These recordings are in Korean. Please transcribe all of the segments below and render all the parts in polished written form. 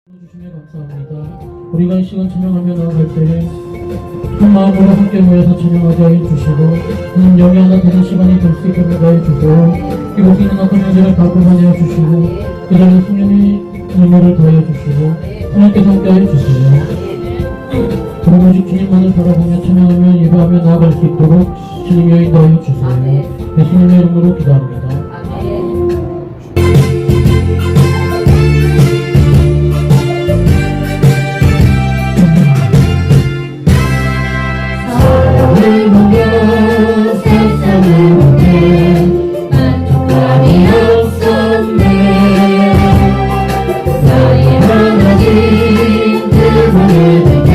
주시면 감사합니다. 우리가 이 시간 찬양하며 나아갈 때에 한 마음으로 함께 모여서 찬양하게 하여 주시고 영이 하나 되는 시간이 될 수 있게 하여 주시고 이곳에 있는 어떤 문제를 가끔하게 하여 주시고 그 자리에 성령의 능력을 더하여 주시고 하나님께서 함께 하여 주시며 오직 주님만을 바라보며 찬양하며 예배하며 나아갈 수 있도록 주님의 인도하여 주세요. 예수님의 이름으로 기도합니다. 사랑을 보며 세상을 보내 만족감이 없었네. 나의 하나님 그분을 뵙게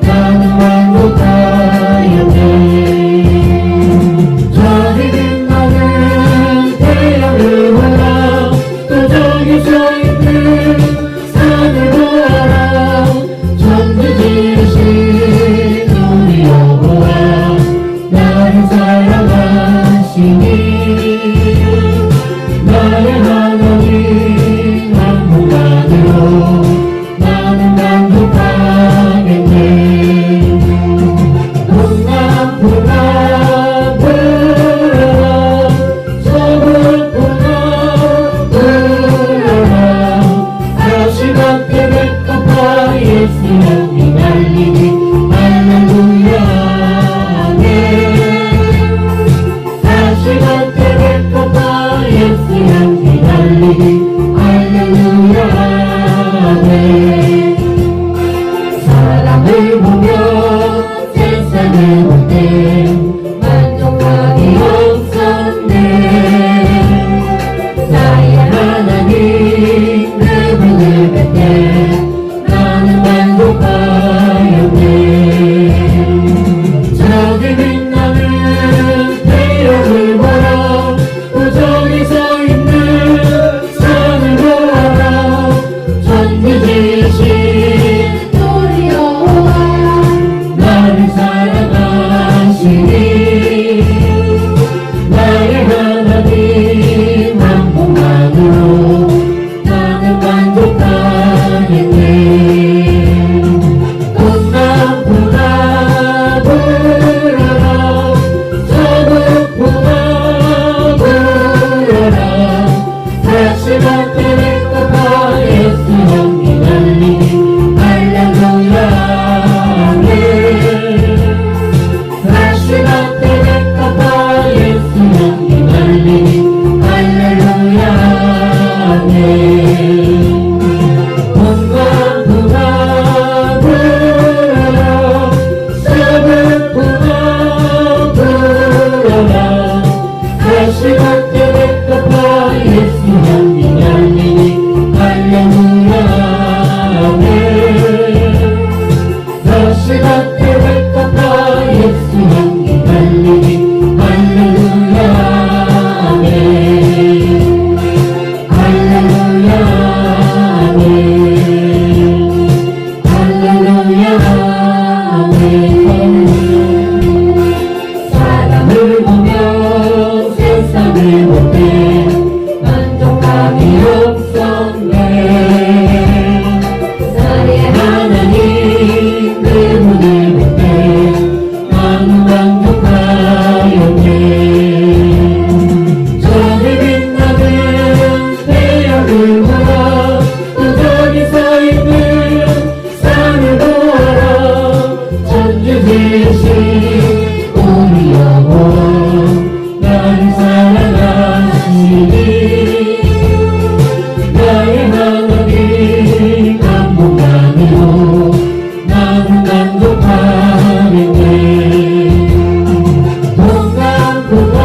나는 만족하였네. 저리 빛나는 태양을 보라 또 저기 서있는 산을 보아라 천지 지으신 우리 여호와 나를 사랑하시니 나의 하나님 한 분만으로 나는 만족하겠네. 동남풍아 불어라 서북풍아 불어라 다시 밖에 백합화 예수 향기 날리니 할렐루야 아멘. 다시 밖에 백합화 예수 향기 날리니 할렐루야 아멘. 사람을 보며 세상을 볼 때 만족감이 없었네. 나의 하나님 그분을 뵐 때 나는 만족하였네. 저기 빛나는 태양을 보라 또 저기 서있는 산을 보아라 천지 지으신 우리 여호와 나를 사랑하시니 나의 하나님 한 분만으로 나는 만족하겠네. 동남풍아 불어라 서북풍아 불어라 다시 밖에 백합화 예수 향기 날리니 할렐루야 아멘. 다시 밖에 백합화 예수 향기 날리니 할렐루야 아멘. 동남풍아 불어라 서북풍아 불어라 다시 밖에 백합화 예수 향기 날리니 할렐루야 아멘. 다시 밖에 백합화 예수 향기 날리니 할렐루야 아멘. 할렐루야 아멘. 할렐루야 아멘. 사람을 보며 세상을 볼 때 만족감이 없었네. 나의 하나님 그분을 볼 때 나는 만족하였네. 저기 빛나는 태양을 보라 또 저기 서있는 산을 보아라 천지 지으신 우리 여호와 나를 사랑하시니 나의 하나님 한 분만으로 나는 만족하겠네. 동남풍아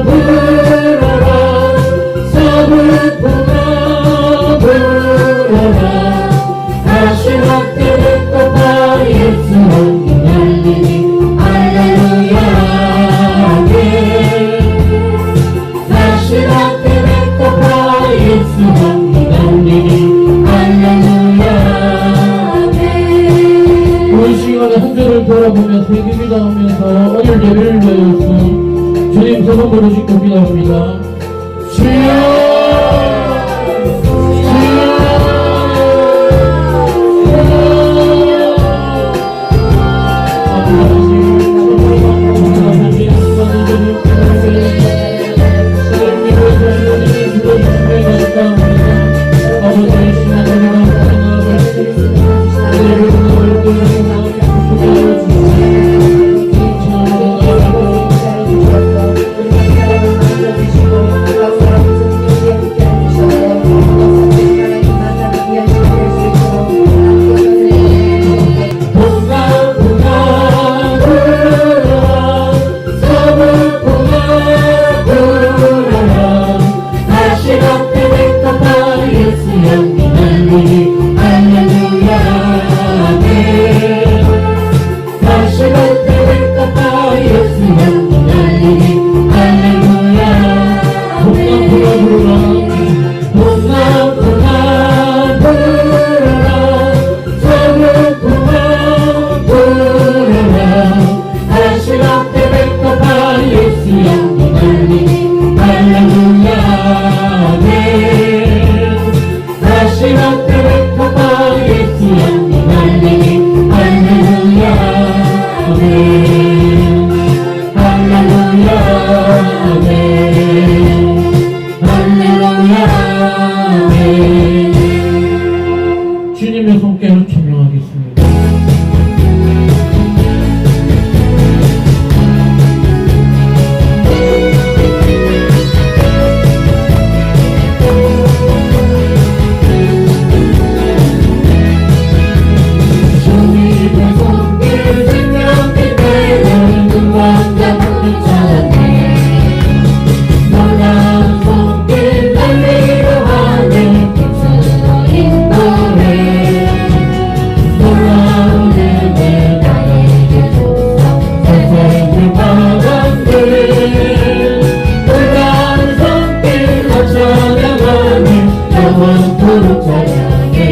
불어라 서북풍아 불어라 다시 밖에 백합화 예수 향기 날리니 할렐루야 아멘. 다시 밖에 백합화 예수 향기 날리니 할렐루야 아멘. 우리 시간에 한 주를 돌아보며 세기기도 하면서 오늘 예배를 위하여서 주님 소원 부르시고 기도합니다. 주여 주여 주님의 손길을 찬양하겠습니다. 주님의 손길 생명길 때는 눈먼자 푸른 자였네 놀라운 손길 날 위로하는 빛으로 인도해 놀라운 은혜 나에게 주사 세상을 바란들 놀라운 손길 나 찬양하는 영원토록 찬양해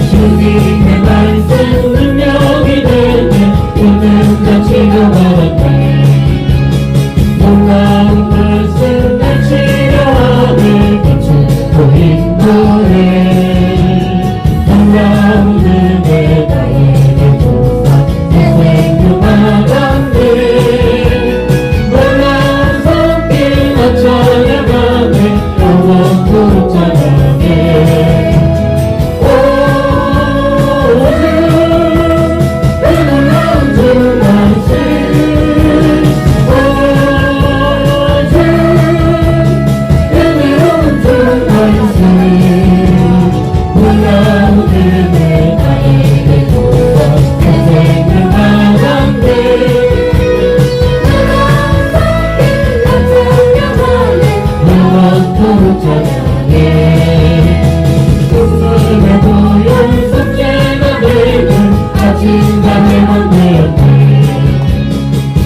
주님의 말씀 능력이 되는 오늘과 치료받았네 놀라운 말씀 날 치료하는 빛으로 인도해 놀라운 은혜 나에게 주사 내 생명 마감돼 놀라운 손길 나 찬양하네 영원토록 찬양해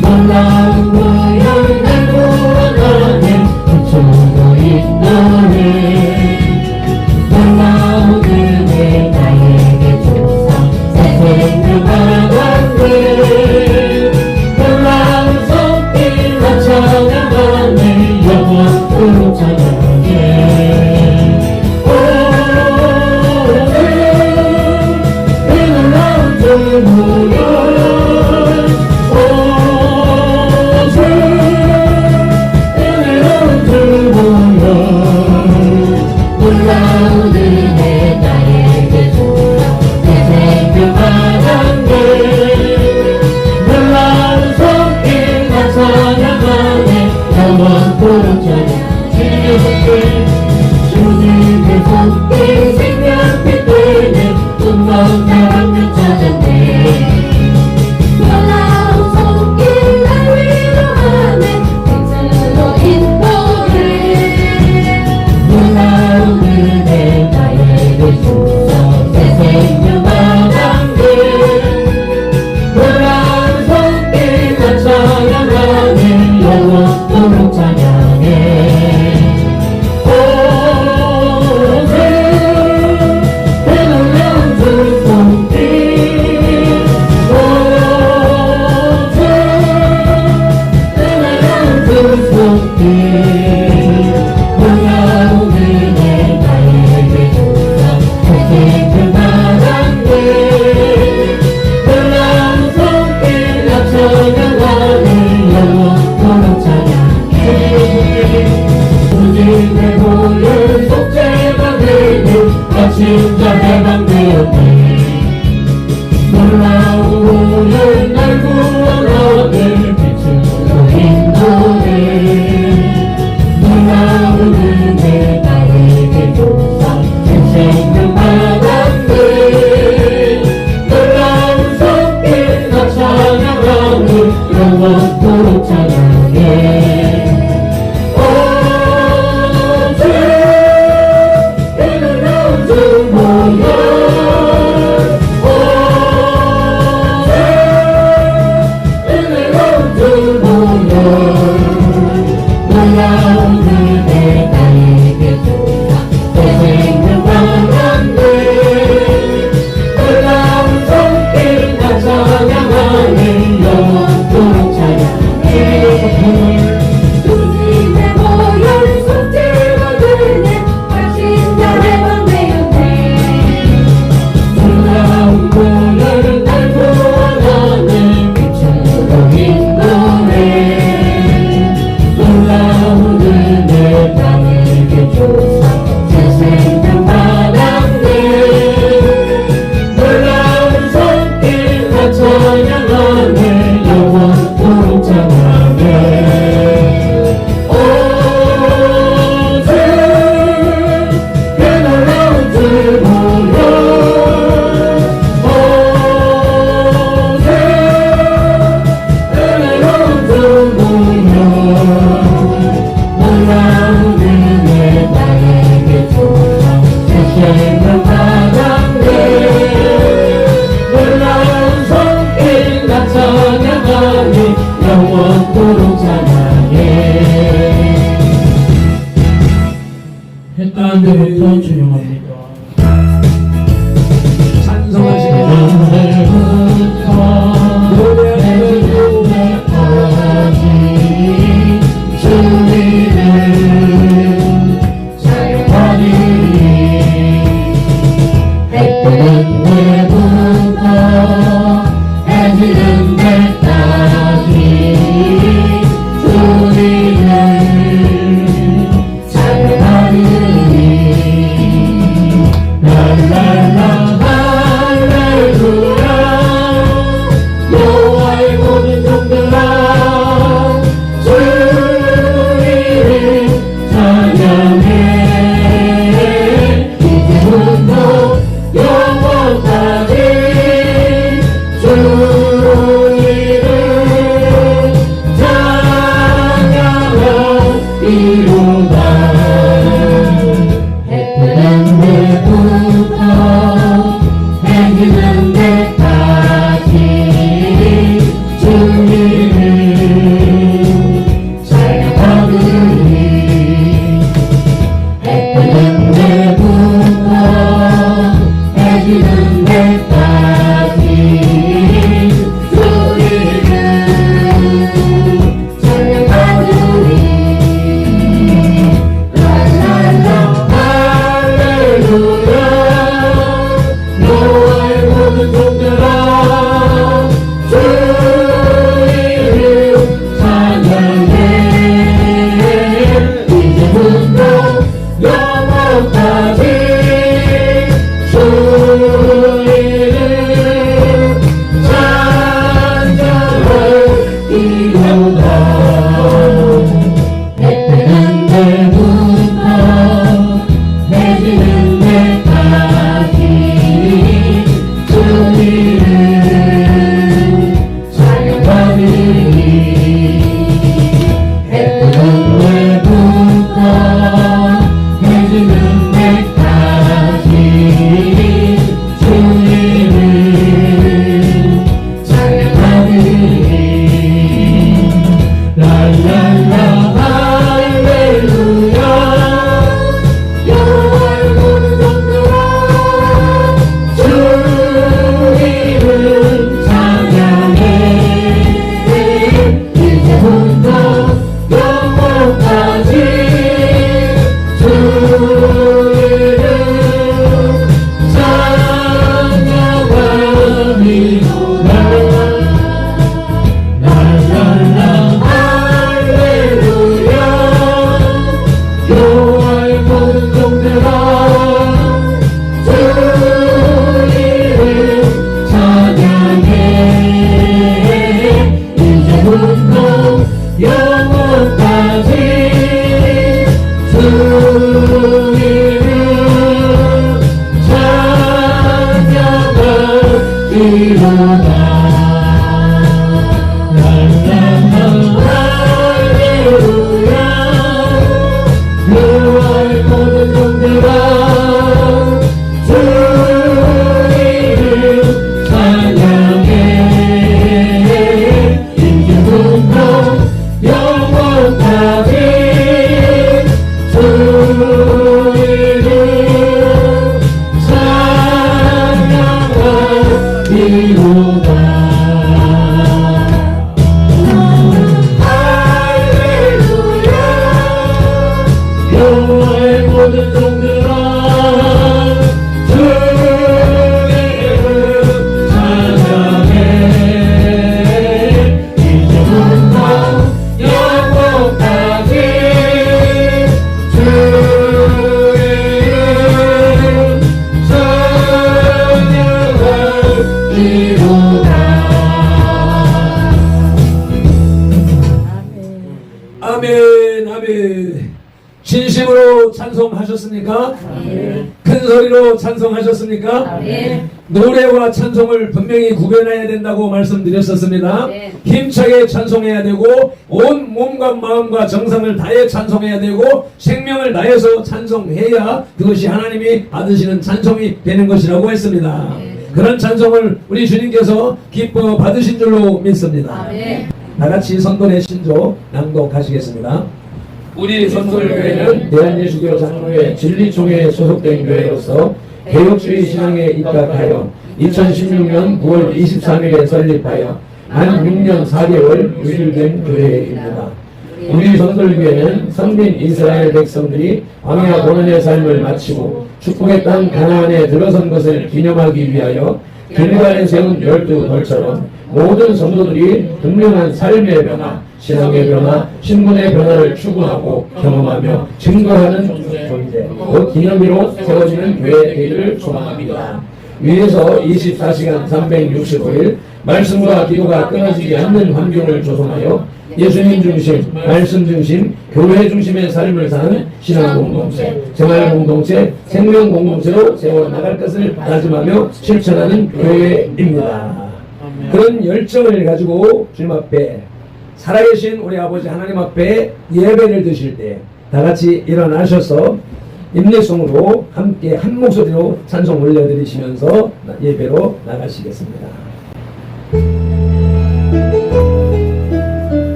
놀라운 고열 날 구원하는 빛으로 인도해 놀라운 은혜 나에게 주사 새 생명 마감돼 놀라운 손길 나 찬양하네 영원토록 찬양해 놀라운 은혜 나에게 주사 내 생명 마감돼 놀라운 손길 나 찬양하네 영원토록 찬양해 주님의 손길 생명빛 되는 눈먼 사람을 찾았네 놀라운 손길 날 위로하는 빛으로 인도해 놀라운 은혜 나에게 주사 새 생명 마감돼 놀라운 손길 나 찬양하네 영원토록 찬양해 놀라운 주 손길 놀라운 주 손길 놀라운 은혜 나에게 주사 새 생명 마감돼 놀라운 손길 나 찬양하네 영원토록 찬양해 주님의 보혈 속죄가 되는 아침자 해방되었네 놀라운 보혈 날 구원하는 빛으로 인도해 놀라운 은혜 나에게 주사 새 생명 마감돼 놀라운 손길 나 찬양하는 영원토록 찬양해 이루다 할렐루야 유월 모든 종들아 주 이름 찬양해 인기분노 영원까지 주 이름 찬양하리로다 할렐루야 여호와의 모든 종들아 주 이름 찬양해 이제부터 영원까지 주 이름 찬양하리로다 아멘, 아멘. 진심으로 찬송하셨습니까? 큰 소리로 찬송하셨습니까? 노래와 찬송을 분명히 구별해야 된다고 말씀드렸었습니다. 힘차게 찬송해야 되고 온 몸과 마음과 정성을 다해 찬송해야 되고 생명을 다해서 찬송해야 그것이 하나님이 받으시는 찬송이 되는 것이라고 했습니다. 그런 찬송을 우리 주님께서 기뻐 받으신 줄로 믿습니다. 다같이 선돈의 신조 낭독하시겠습니다. 우리 선돌교회는 대한예수교 장로회 진리총회에 소속된 교회로서 개혁주의 신앙에 입각하여 2016년 9월 23일에 설립하여 만 6년 4개월 유일된 교회입니다. 우리 선돌교회는 선민 이스라엘 백성들이 광야 고난의 삶을 마치고 축복의 땅 가나안에 들어선 것을 기념하기 위하여 길갈에 세운 12벌처럼 모든 성도들이 분명한 삶의 변화, 신앙의 변화, 신분의 변화를 추구하고 경험하며 증거하는 존재, 곧 기념비로 세워지는 교회 되기를 소망합니다. 위에서 24시간 365일 말씀과 기도가 끊어지지 않는 환경을 조성하여 예수님 중심, 말씀 중심, 교회 중심의 삶을 사는 신앙 공동체, 생활 공동체, 생명 공동체로 세워나갈 것을 다짐하며 실천하는 교회입니다. 그런 열정을 가지고 주님 앞에 살아계신 우리 아버지 하나님 앞에 예배를 드실 때 다같이 일어나셔서 인내성으로 함께 한 목소리로 찬송 올려드리시면서 예배로 나가시겠습니다.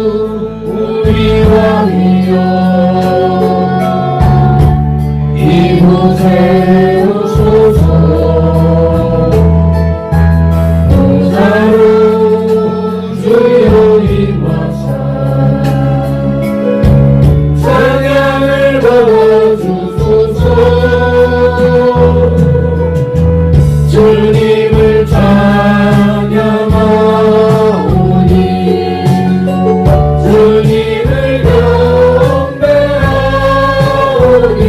우리 왕이여 이곳에 오소서 보좌로 주여 임하사 찬양을 받아주소서 주님을 찬양하오니 주님을 경배하오니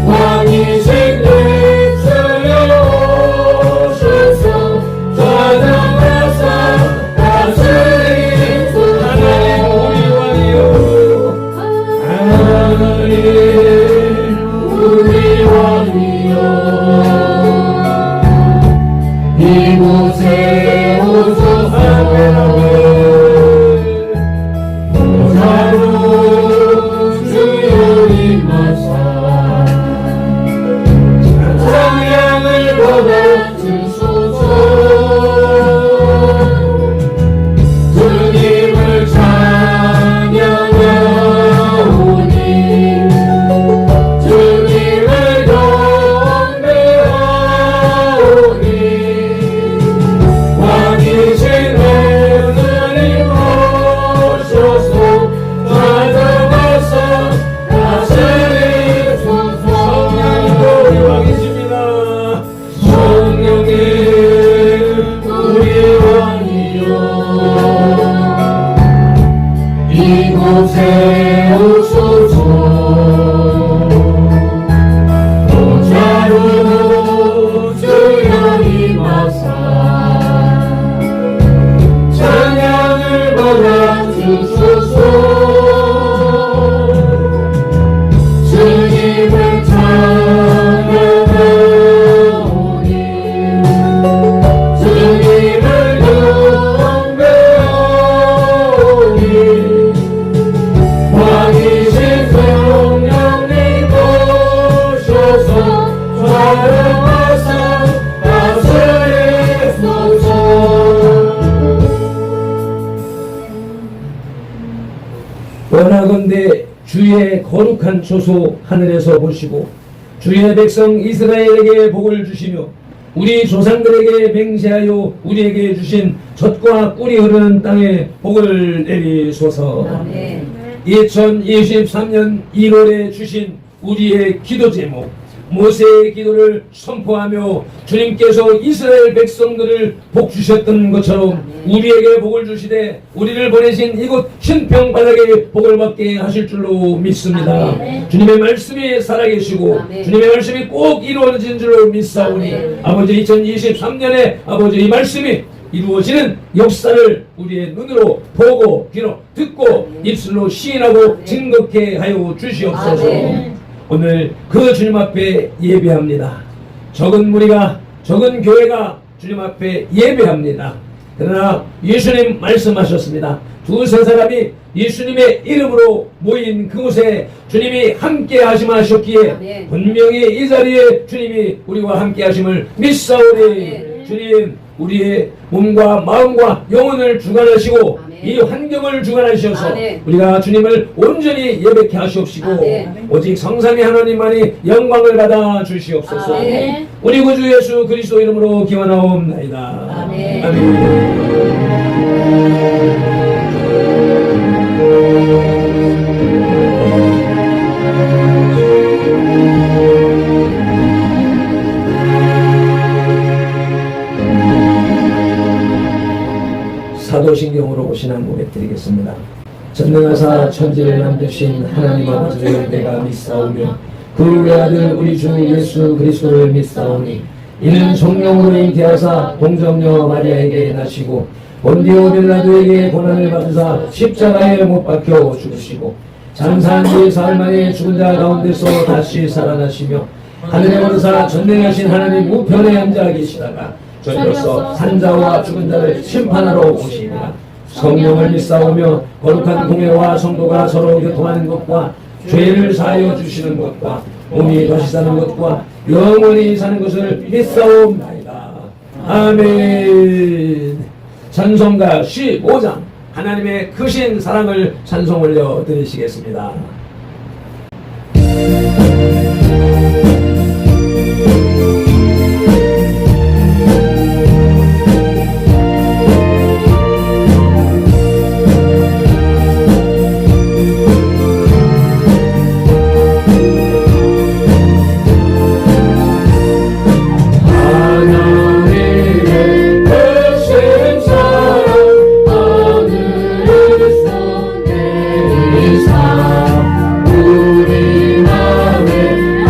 왕이신 예수여 오셔서 찬양하사 다스리소서 하나님 우리 왕이여 하나님 우리 왕이여 이곳에 오소서 보좌로 주여 임하사 찬양을 받아주소서 주님을 찬양하오니 주님을 경배하오니 한 초소 하늘에서 보시고 주의 백성 이스라엘에게 복을 주시며 우리 조상들에게 맹세하여 우리에게 주신 젖과 꿀이 흐르는 땅에 복을 내리소서. 아멘. 2023년 1월에 주신 우리의 기도 제목 모세의 기도를 선포하며 주님께서 이스라엘 백성들을 복 주셨던 것처럼 우리에게 복을 주시되 우리를 보내신 이곳 신평 바닥에 복을 받게 하실 줄로 믿습니다. 아멘. 주님의 말씀이 살아계시고 아멘. 주님의 말씀이 꼭 이루어진 줄로 믿사오니 아멘. 아버지 2023년에 아버지 이 말씀이 이루어지는 역사를 우리의 눈으로 보고 귀로 듣고 입술로 시인하고 증거케 하여 주시옵소서. 아멘. 오늘 그 주님 앞에 예배합니다. 적은 무리가 적은 교회가 주님 앞에 예배합니다. 그러나 예수님 말씀하셨습니다. 두세 사람이 예수님의 이름으로 모인 그곳에 주님이 함께 하시마 하셨기에 아멘. 분명히 이 자리에 주님이 우리와 함께 하심을 믿사오니 아멘. 주님 우리의 몸과 마음과 영혼을 주관하시고 아멘. 이 환경을 주관하셔서 아멘. 우리가 주님을 온전히 예배케 하시옵시고 아멘. 오직 성삼위 하나님만이 영광을 받아 주시옵소서. 아멘. 우리 구주 예수 그리스도 이름으로 기원하옵나이다. 아멘. 아멘. 사도신경으로 오신 한 고백 드리겠습니다. 전능하사 천지를 만드신 하나님 아버지를 내가 믿사오며 그 외아들 우리 주 예수 그리스도를 믿사오니 이는 성령으로 잉태하사 동정녀 마리아에게 나시고 본디오 빌라도에게 고난을 받으사 십자가에 못 박혀 죽으시고 장사한 지 사흘 만에 죽은 자 가운데서 다시 살아나시며 하늘에 오르사 전능하신 하나님 우편에 앉아 계시다가 저희로서 산자와 죽은 자를 심판하러 오시니라. 성령을 믿사오며 거룩한 공회와 성도가 서로 교통하는 것과 죄를 사하여 주시는 것과 몸이 다시 사는 것과 영원히 사는 것을 믿사옵나이다. 아멘. 찬송가 15장 하나님의 크신 사랑을 찬송 올려 드리시겠습니다. 우리 맘에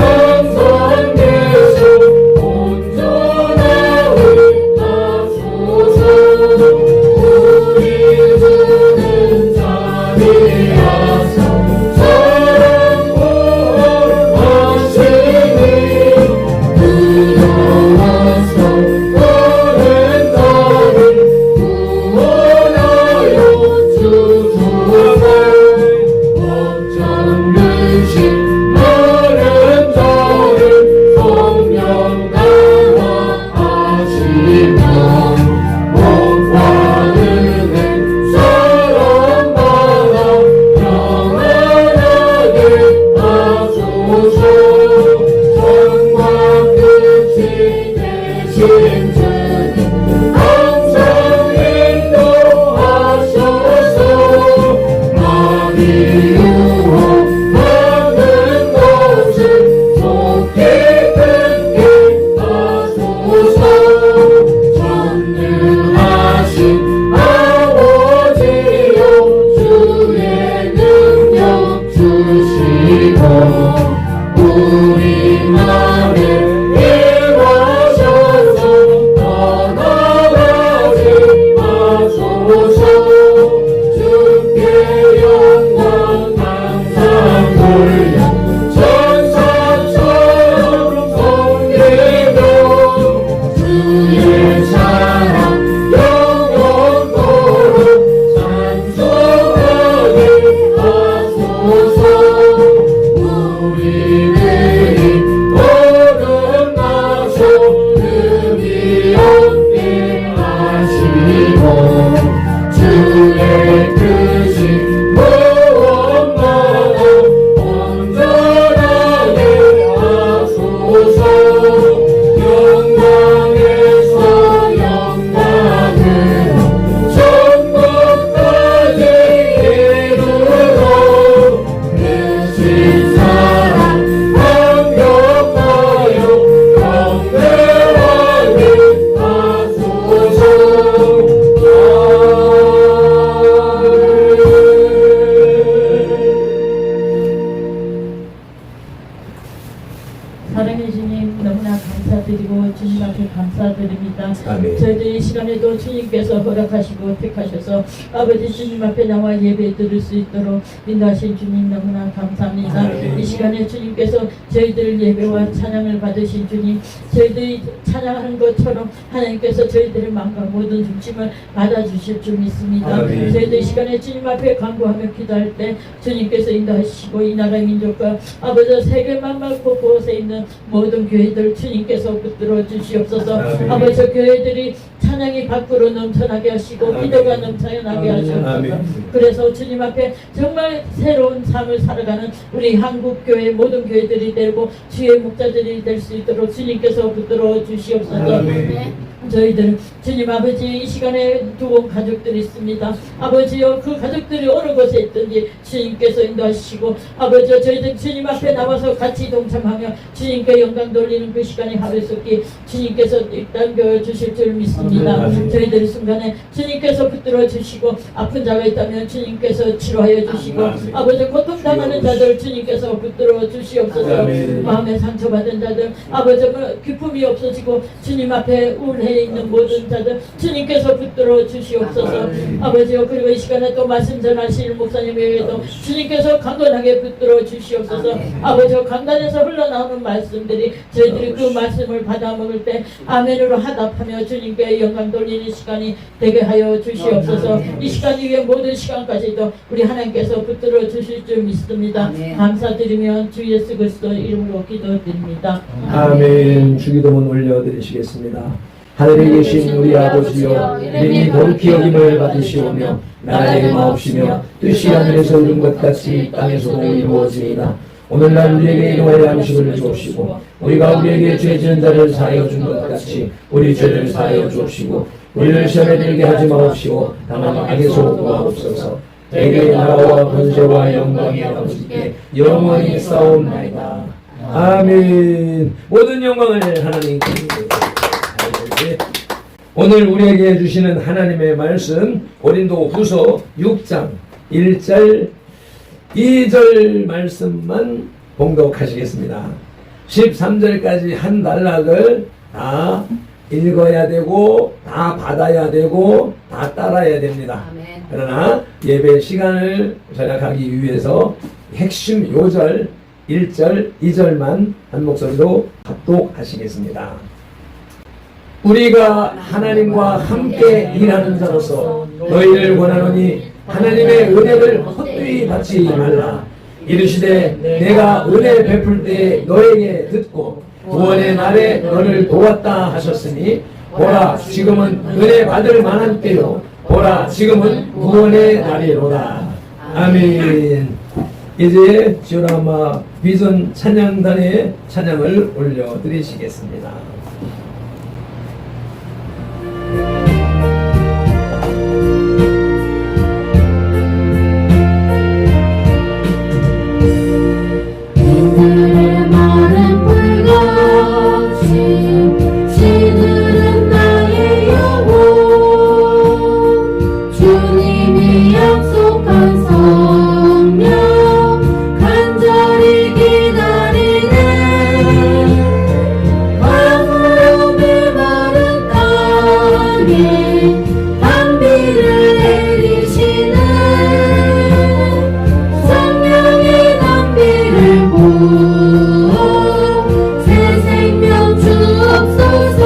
주님 너무나 감사드리고 주님 앞에 감사드립니다. 아멘. 저희들 이 시간에도 주님께서 허락하시고 택하셔서 아버지 주님 앞에 나와 예배 드릴 수 있도록 인도하신 주님 너무나 감사합니다. 아멘. 이 시간에 주님께서 저희들 예배와 찬양을 받으신 주님, 저희들이 찬양하는 것처럼 하나님께서 저희들의 마음과 모든 중심을 받아주실 줄 믿습니다. 아멘. 저희들 이 시간에 주님 앞에 간구하며 기도할 때 주님께서 인도하시고 이 나라 민족과 아버지 세계 만물 곳곳에 있는 모든 교회들 주님께서 붙들어 주시옵소서. 아멘. 아버지 교회들이 찬양이 밖으로 넘쳐나게 하시고 아멘. 기도가 넘쳐나게 하시옵소서. 아멘. 그래서 주님 앞에 정말 새로운 삶을 살아가는 우리 한국 교회 모든 교회들이 되고 주의 목자들이 될 수 있도록 주님께서 붙들어 주시옵소서. 아멘. 저희들 주님 아버지 이 시간에 두고 가족들이 있습니다. 아버지요 그 가족들이 어느 곳에 있든지 주님께서 인도하시고 아버지요 저희들 주님 앞에 나와서 같이 동참하며 주님께 영광 돌리는 그 시간이 하루속히 주님께서 일단겨 주실 줄 믿습니다. 아멘. 저희들 순간에 주님께서 붙들어 주시고 아픈 자가 있다면 주님께서 치료하여 주시고 아멘. 아버지 고통당하는 자들 주님께서 붙들어 주시옵소서. 아멘. 마음에 상처받은 자들 아버지 기쁨이 없어지고 주님 앞에 우울해 있는 모든 자들 주님께서 붙들어 주시옵소서. 아버지요 그리고 이 시간에 또 말씀 전하실 목사님에게도 주님께서 강건하게 붙들어 주시옵소서. 아버지요 강단에서 흘러나오는 말씀들이 저희들이 그 말씀을 받아 먹을 때 아멘으로 하답하며 주님께 영광 돌리는 시간이 되게 하여 주시옵소서. 이 시간 이후에 모든 시간까지도 우리 하나님께서 붙들어 주실 줄 믿습니다. 감사드리며 주 예수 그리스도 이름으로 기도드립니다. 아멘. 주기도문 올려드리시겠습니다. 하늘에 계신 우리 아버지여, 이름이 거룩히 여김을 받으시오며 나라의 마옵시며 뜻이 하늘에서 이룬 것 같이 땅에서도 이루어지이다. 오늘날 우리에게 일용할 양식을 주옵시고 우리가 우리에게 죄 지은 자를 사하여 준 것 같이 우리 죄를 사하여 주옵시고 우리를 시험에 들게 하지 마옵시고 다만 악에서 구하옵소서. 대개 나라와 권세와 영광이 아버지께 영원히 싸움나이다. 아멘. 모든 영광을 하나님께 드립니다. 오늘 우리에게 주시는 하나님의 말씀 고린도 후서 6장 1절 2절 말씀만 봉독하시겠습니다. 13절까지 한 단락을 다 읽어야 되고 다 받아야 되고 다 따라야 됩니다. 그러나 예배 시간을 절약하기 위해서 핵심 요절 1절 2절만 한 목소리로 합독하시겠습니다. 우리가 하나님과 함께 일하는 자로서 너희를 권하노니 하나님의 은혜를 헛되이 받지 말라. 이르시되 내가 은혜 베풀 때 너에게 듣고 구원의 날에 너를 도왔다 하셨으니 보라 지금은 은혜 받을 만한 때요 보라 지금은 구원의 날이로다. 아멘. 이제 지오라마 비전 찬양단의 찬양을 올려드리시겠습니다. 그들의 말은 불같이 시들은 나의 영혼 주님이 약속한 성령 간절히 기다리네 강으로 메마른 땅에 단비를 내리시네 성령의 단비를 새 생명 주옵소서.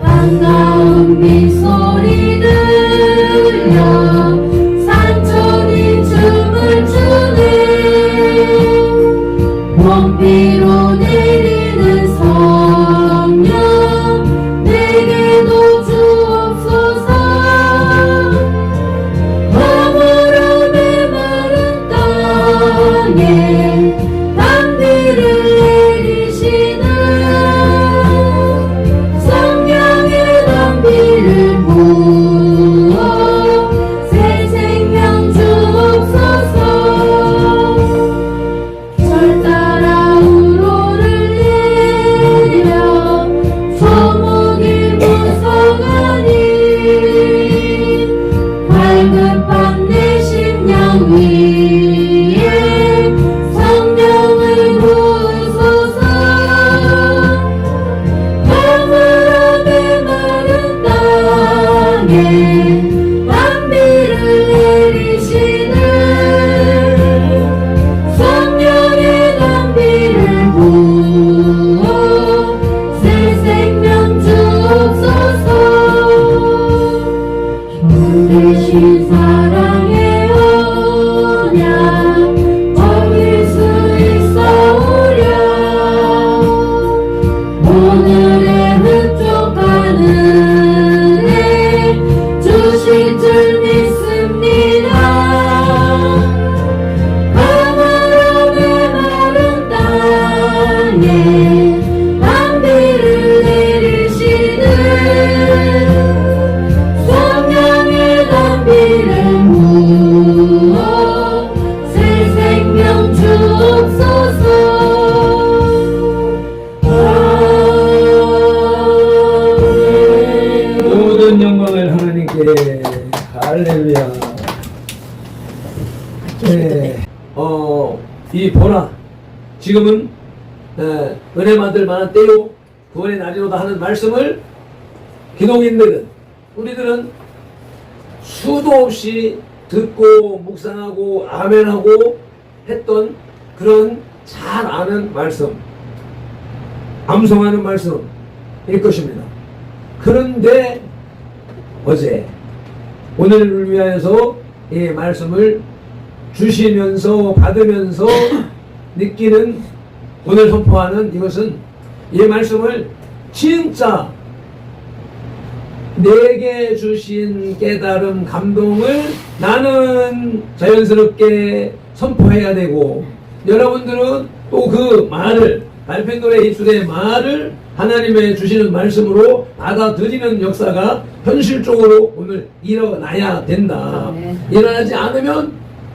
반가운 빗소리 들려 산천이 춤을 추네 원비로 내리는 성령 내게도 주옵소서. 검으로 메마른 땅에 단비를 내리시는 성령의 단비를 부어 새 생명 주옵소서. 절 따라 우로를 할렐루야. 네. 이 보라. 지금은 은혜 받을 만한 때요. 구원의 날이로다 하는 말씀을 기독인들은, 우리들은 수도 없이 듣고 묵상하고 아멘하고 했던 그런 잘 아는 말씀, 암송하는 말씀일 것입니다. 그런데 어제 오늘을 위하여서 이 말씀을 주시면서 받으면서 느끼는, 오늘 선포하는 이것은, 이 말씀을 진짜 내게 주신 깨달음, 감동을 나는 자연스럽게 선포해야 되고, 여러분들은 또 그 말을, 발편도에 입수된 말을 하나님의 주시는 말씀으로 받아들이는 역사가 현실적으로 오늘 일어나야 된다. 일어나지 않으면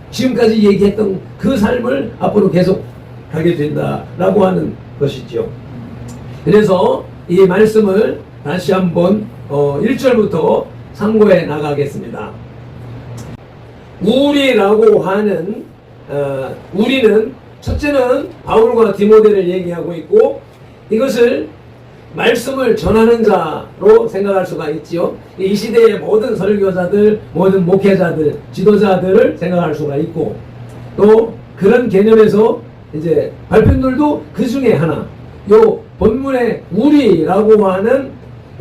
지금까지 얘기했던 그 삶을 앞으로 계속 가게 된다라고 하는 것이죠. 그래서 이 말씀을 다시 한번 1절부터 상고해 나가겠습니다. 우리라고 하는 우리는 첫째는 바울과 디모데를 얘기하고 있고, 이것을 말씀을 전하는 자로 생각할 수가 있지요. 이 시대의 모든 설교자들, 모든 목회자들, 지도자들을 생각할 수가 있고, 또 그런 개념에서 이제 발편들도 그 중에 하나, 요 본문의 우리라고 하는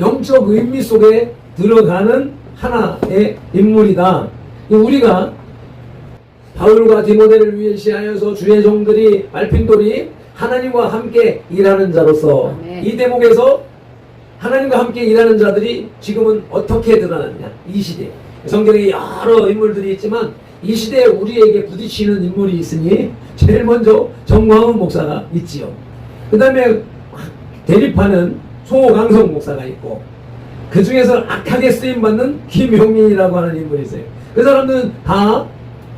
영적 의미 속에 들어가는 하나의 인물이다. 이 우리가 바울과 디모데를 위시하여서 주의 종들이, 발핀돌이 하나님과 함께 일하는 자로서, 이 대목에서 하나님과 함께 일하는 자들이 지금은 어떻게 드러났냐. 이 시대 성경에 여러 인물들이 있지만 이 시대에 우리에게 부딪히는 인물이 있으니 제일 먼저 정광훈 목사가 있지요. 그 다음에 대립하는 소강성 목사가 있고, 그 중에서 악하게 쓰임받는 김용민이라고 하는 인물이 있어요. 그 사람들은 다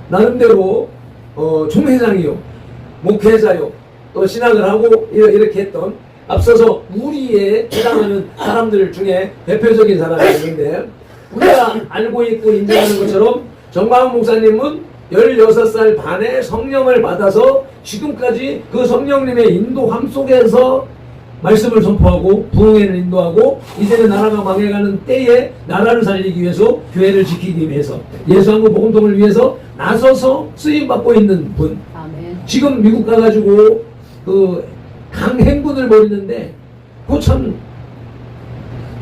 나름대로 총회장이요, 목회자요, 또 신학을 하고 이렇게 했던, 앞서서 우리에 해당하는 사람들 중에 대표적인 사람이 있는데, 우리가 알고 있고 인정하는 것처럼 정광훈 목사님은 16살 반에 성령을 받아서 지금까지 그 성령님의 인도함 속에서 말씀을 선포하고 부흥회를 인도하고, 이제는 나라가 망해가는 때에 나라를 살리기 위해서, 교회를 지키기 위해서, 예수한국 복음통을 위해서 나서서 쓰임받고 있는 분. 아멘. 지금 미국 가가지고 그 강행군을 벌이는데, 그 참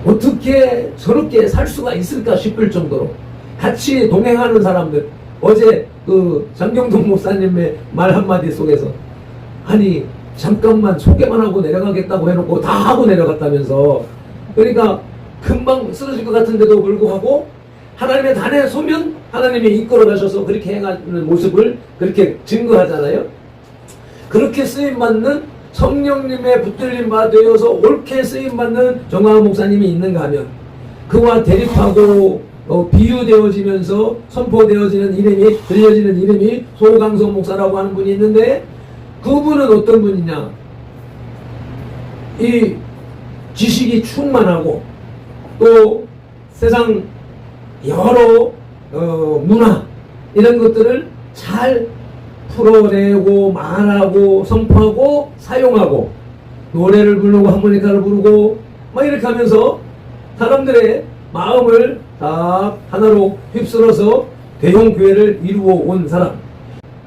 어떻게 저렇게 살 수가 있을까 싶을 정도로 같이 동행하는 사람들, 어제 그 장경동 목사님의 말 한마디 속에서, 아니 잠깐만 소개만 하고 내려가겠다고 해놓고 다 하고 내려갔다면서, 그러니까 금방 쓰러질 것 같은데도 불구하고 하나님의 단에 서면 하나님이 이끌어 가셔서 그렇게 행하는 모습을 그렇게 증거하잖아요. 그렇게 쓰임받는, 성령님의 붙들림 받아서 옳게 쓰임받는 정광훈 목사님이 있는가 하면, 그와 대립하고 비유되어지면서 선포되어지는 이름이, 들려지는 이름이 소강성 목사라고 하는 분이 있는데, 그분은 어떤 분이냐, 이 지식이 충만하고 또 세상 여러 문화 이런 것들을 잘 풀어내고 말하고 선포하고 사용하고, 노래를 부르고 하모니카를 부르고 막 이렇게 하면서 사람들의 마음을 다 하나로 휩쓸어서 대형 교회를 이루어 온 사람.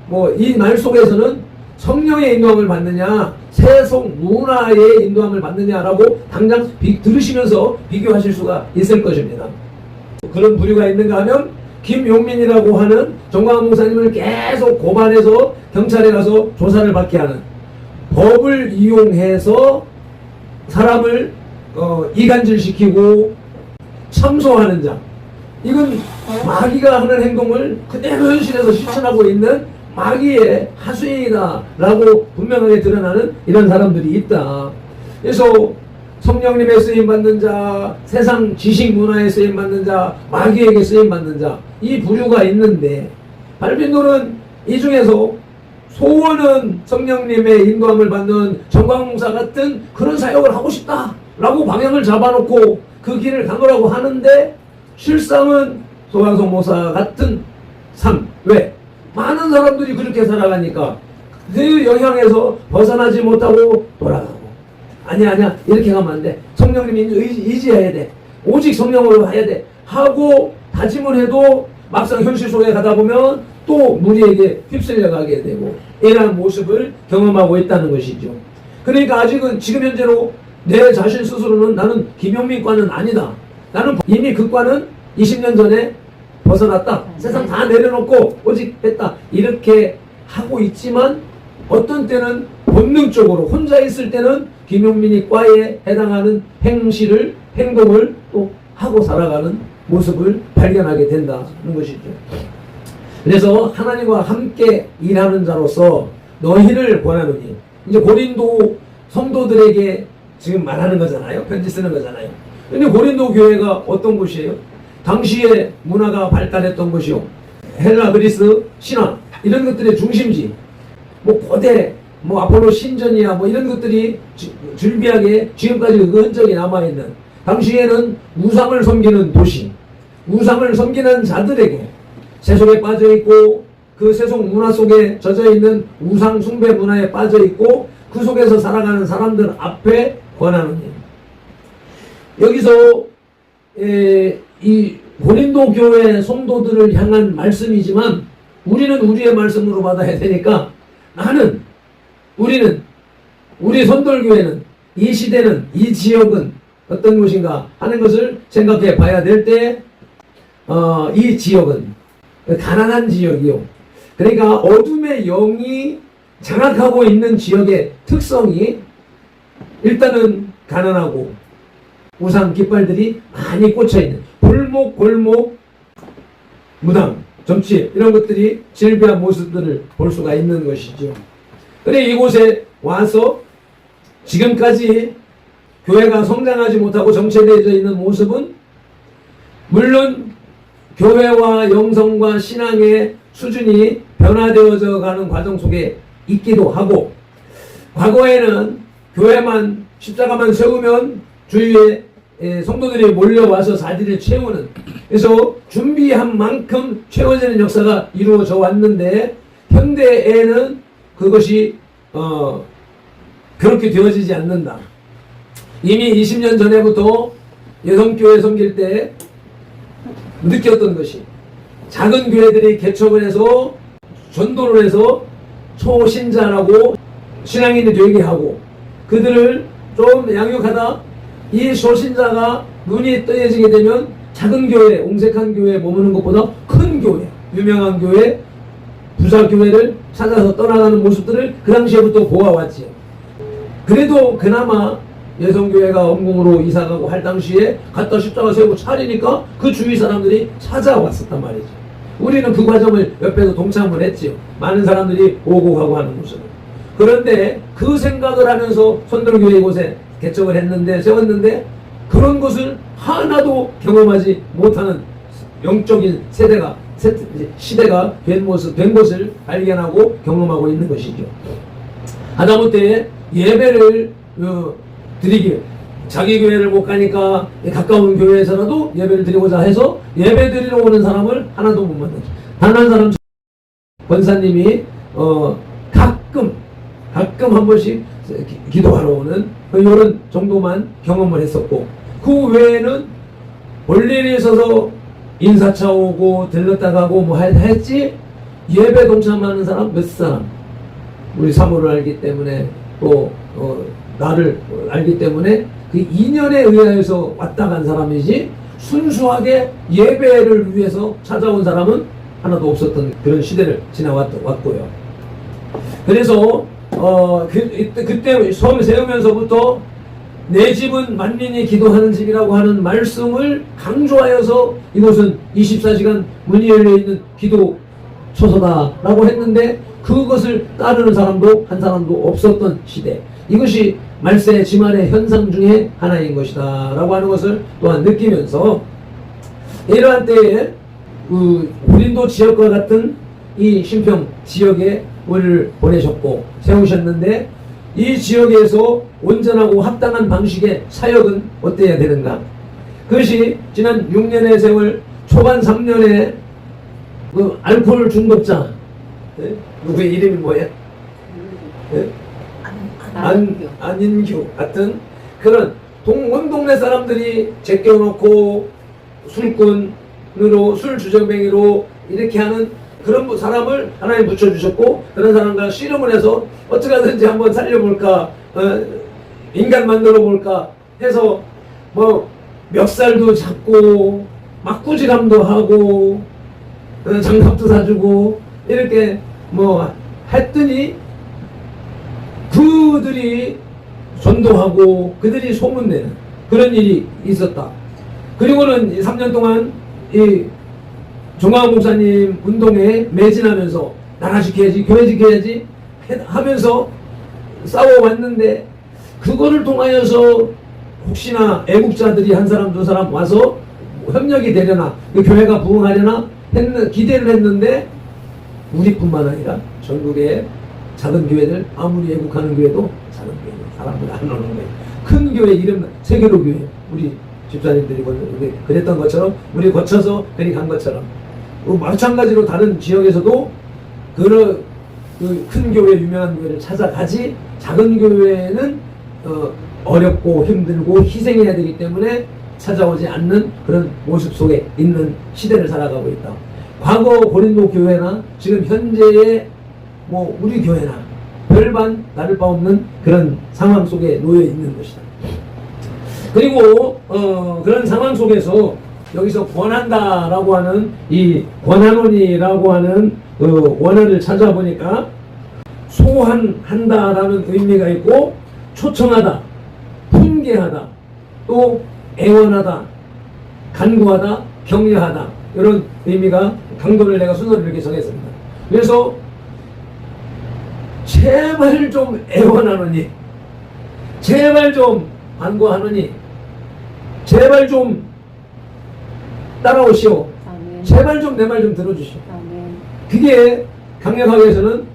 뭐 이 말 속에서는 성령의 인도함을 받느냐, 세속 문화의 인도함을 받느냐라고 당장 들으시면서 비교하실 수가 있을 것입니다. 그런 부류가 있는가 하면, 김용민이라고 하는 정광훈 목사님을 계속 고발해서 경찰에 가서 조사를 받게 하는, 법을 이용해서 사람을 이간질시키고 참소하는 자. 이건 마귀가 하는 행동을 그대로 현실에서 실천하고 있는 마귀의 하수인이다라고 분명하게 드러나는 이런 사람들이 있다. 그래서 성령님의 쓰임받는 자, 세상 지식 문화에 쓰임받는 자, 마귀에게 쓰임받는 자, 이 부류가 있는데, 발빈돌은 이 중에서 소원은 성령님의 인도함을 받는 정광훈 목사 같은 그런 사역을 하고 싶다라고 방향을 잡아놓고 그 길을 가노라고 하는데, 실상은 소강성 목사 같은 삶. 왜? 많은 사람들이 그렇게 살아가니까 그 영향에서 벗어나지 못하고 돌아가고, 아니야 이렇게 가면 안 돼, 성령님이 의지해야 돼, 오직 성령으로 해야 돼 하고 다짐을 해도 막상 현실 속에 가다 보면 또 무리에게 휩쓸려 가게 되고, 이러한 모습을 경험하고 있다는 것이죠. 그러니까 아직은 지금 현재로 내 자신 스스로는 나는 김용민과는 아니다, 나는 이미 그 과는 20년 전에 벗어났다, 세상 다 내려놓고 오직 했다, 이렇게 하고 있지만 어떤 때는 본능적으로 혼자 있을 때는 김용민이 과에 해당하는 행동을 또 하고 살아가는 모습을 발견하게 된다는 것이죠. 그래서 하나님과 함께 일하는 자로서 너희를 권하노니, 이제 고린도 성도들에게 지금 말하는 거잖아요. 편지 쓰는 거잖아요. 근데 고린도 교회가 어떤 곳이에요? 당시에 문화가 발달했던 곳이요, 헬라 그리스 신화 이런 것들의 중심지, 뭐 고대 뭐 아폴로 신전이야 뭐 이런 것들이 줄비하게 지금까지 그 흔적이 남아있는, 당시에는 우상을 섬기는 도시, 우상을 섬기는 자들에게 세속에 빠져있고 그 세속 문화 속에 젖어있는 우상 숭배 문화에 빠져있고 그 속에서 살아가는 사람들 앞에 권하노니, 여기서 이 고린도 교회 성도들을 향한 말씀이지만 우리는 우리의 말씀으로 받아야 되니까, 우리 선돌교회는, 이 시대는, 이 지역은 어떤 곳인가 하는 것을 생각해 봐야 될 때, 이 지역은 가난한 지역이요, 그러니까 어둠의 영이 장악하고 있는 지역의 특성이 일단은 가난하고 우상 깃발들이 많이 꽂혀있는 골목 무당 점집 이런 것들이 질비한 모습들을 볼 수가 있는 것이죠. 그래 이곳에 와서 지금까지 교회가 성장하지 못하고 정체되어져 있는 모습은 물론 교회와 영성과 신앙의 수준이 변화되어져 가는 과정 속에 있기도 하고, 과거에는 교회만 십자가만 세우면 주위에 성도들이 몰려와서 자리를 채우는, 그래서 준비한 만큼 채워지는 역사가 이루어져 왔는데, 현대에는 그것이 그렇게 되어지지 않는다. 이미 20년 전에부터 여성교회 섬길 때 느꼈던 것이, 작은 교회들이 개척을 해서 전도를 해서 초신자라고 신앙인이 되게 하고, 그들을 좀 양육하다 이 초신자가 눈이 떠해지게 되면 작은 교회, 옹색한 교회에 머무는 것보다 큰 교회, 유명한 교회, 부자 교회를 찾아서 떠나가는 모습들을 그 당시에부터 보아왔지요. 그래도 그나마 여성교회가 엄궁으로 이사가고 할 당시에 갖다 십자가 세우고 차리니까 그 주위 사람들이 찾아왔었단 말이죠. 우리는 그 과정을 옆에서 동참을 했지요. 많은 사람들이 오고 가고 하는 모습을. 그런데 그 생각을 하면서 선돌교회 이곳에 개척을 했는데, 세웠는데, 그런 것을 하나도 경험하지 못하는 영적인 시대가 된 것을 발견하고 경험하고 있는 것이죠. 하다못해 예배를 드리기, 자기 교회를 못 가니까 가까운 교회에서라도 예배를 드리고자 해서 예배 드리러 오는 사람을 하나도 못 만나죠. 단 한 사람, 권사님이 가끔 한 번씩 기도하러 오는 이런 정도만 경험을 했었고, 그 외에는 볼일이 있어서 인사차 오고 들렀다 가고 뭐 했지, 예배 동참하는 사람 몇 사람, 우리 사모를 알기 때문에 또 나를 알기 때문에 그 인연에 의하여서 왔다 간 사람이지, 순수하게 예배를 위해서 찾아온 사람은 하나도 없었던 그런 시대를 지나왔고요. 그래서 그때 처음 세우면서부터 내 집은 만민이 기도하는 집이라고 하는 말씀을 강조하여서 이곳은 24시간 문이 열려있는 기도 초소다라고 했는데, 그것을 따르는 사람도 한 사람도 없었던 시대, 이것이 말세 지말의 현상 중에 하나인 것이다 라고 하는 것을 또한 느끼면서, 이러한 때에 고린도 지역과 같은 이 신평 지역에 우리를 보내셨고 세우셨는데, 이 지역에서 온전하고 합당한 방식의 사역은 어때야 되는가? 그것이 지난 6년의 세월 초반 3년에 그 알코올 중독자 예? 누구의 이름이 뭐예요? 예? 안인규 같은 그런 온 동네 사람들이 제껴놓고 술꾼으로 술 주정뱅이로 이렇게 하는 그런 사람을 하나님 붙여주셨고 그런 사람과 씨름을 해서 어떻게 하든지 한번 살려볼까 인간 만들어 볼까 해서 뭐 멱살도 잡고 막 꾸지람도 하고 장갑도 사주고 이렇게 뭐 했더니 그들이 전도하고 그들이 소문내는 그런 일이 있었다. 그리고는 3년 동안 이 정광훈 목사님 운동에 매진하면서 나라 지켜야지 교회 지켜야지 하면서 싸워왔는데 그거를 통하여서 혹시나 애국자들이 한 사람 두 사람 와서 협력이 되려나 그 교회가 부흥하려나 기대를 했는데 우리뿐만 아니라 전국의 작은 교회들 아무리 애국하는 교회도 작은 교회는 사람들 안 오는 거예요. 큰 교회 이름 세계로 교회 우리 집사님들이 그랬던 것처럼 우리 거쳐서 그리 간 것처럼 마찬가지로 다른 지역에서도 그 큰 교회 유명한 교회를 찾아가지 작은 교회는 어렵고 힘들고 희생해야 되기 때문에 찾아오지 않는 그런 모습 속에 있는 시대를 살아가고 있다. 과거 고린도 교회나 지금 현재의 뭐 우리 교회나 별반 다를 바 없는 그런 상황 속에 놓여 있는 것이다. 그리고 그런 상황 속에서 여기서 권한다라고 하는 이 권한원이라고 하는 그 원어를 찾아보니까 소환한다라는 의미가 있고 초청하다, 훈계하다, 또 애원하다, 간구하다, 격려하다 이런 의미가 강도를 내가 순서를 이렇게 정했습니다. 그래서 제발 좀 애원하노니 제발 좀 간구하노니 제발 좀 따라오시오. 아멘. 제발 좀 내 말 좀 들어주시오. 아멘. 그게 강력하게 해서는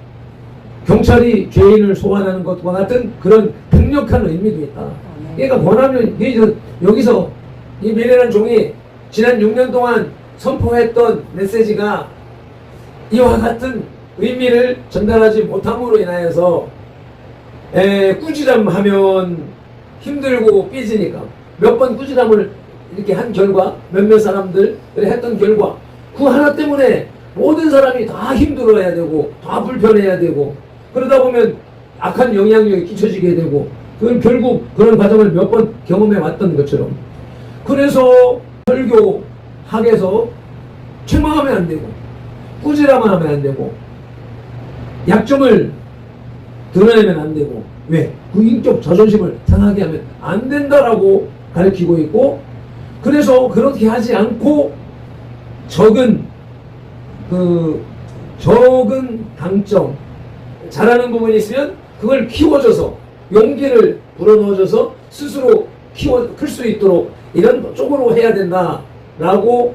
경찰이 죄인을 소환하는 것과 같은 그런 강력한 의미도 있다. 그러니까 권하면 여기서 이 미래란 종이 지난 6년 동안 선포했던 메시지가 이와 같은 의미를 전달하지 못함으로 인하여서 꾸지람하면 힘들고 삐지니까 몇 번 꾸지람을 이렇게 한 결과 몇몇 사람들 했던 결과 그 하나 때문에 모든 사람이 다 힘들어야 되고 다 불편해야 되고 그러다 보면 악한 영향력이 끼쳐지게 되고 그건 결국 그런 과정을 몇 번 경험해 왔던 것처럼 그래서 설교학에서 책망하면 안 되고 꾸지람하면 안 되고 약점을 드러내면 안 되고 왜? 그 인격 자존심을 상하게 하면 안 된다라고 가르치고 있고 그래서 그렇게 하지 않고 적은 강점 잘하는 부분이 있으면 그걸 키워줘서 용기를 불어넣어줘서 스스로 클 수 있도록 이런 쪽으로 해야 된다라고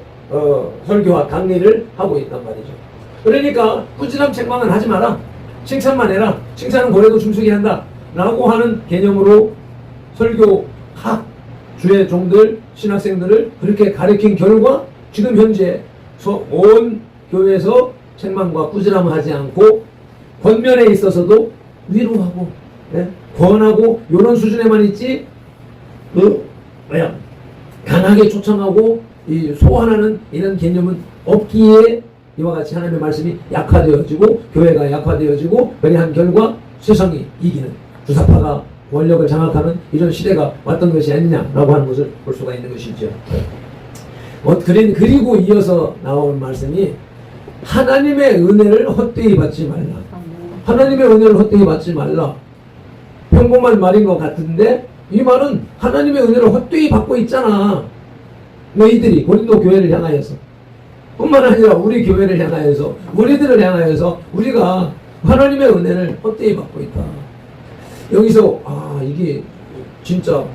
설교와 강의를 하고 있단 말이죠. 그러니까 꾸지람 책망은 하지 마라. 칭찬만 해라. 칭찬은 고래도 춤추게 한다. 라고 하는 개념으로 설교학 주의 종들, 신학생들을 그렇게 가르친 결과 지금 현재 온 교회에서 책망과 꾸지람을 하지 않고 권면에 있어서도 위로하고 권하고 이런 수준에만 있지 강하게 초청하고 소환하는 이런 개념은 없기에 이와 같이 하나님의 말씀이 약화되어지고 교회가 약화되어지고 그리한 결과 세상이 이기는 주사파가 권력을 장악하는 이런 시대가 왔던 것이 아니냐라고 하는 것을 볼 수가 있는 것이죠. 그리고 이어서 나온 말씀이 하나님의 은혜를 헛되이 받지 말라. 하나님의 은혜를 헛되이 받지 말라. 평범한 말인 것 같은데 이 말은 하나님의 은혜를 헛되이 받고 있잖아. 너희들이 고린도 교회를 향하여서 뿐만 아니라 우리 교회를 향하여서 우리들을 향하여서 우리가 하나님의 은혜를 헛되이 받고 있다. 여기서 이게 진짜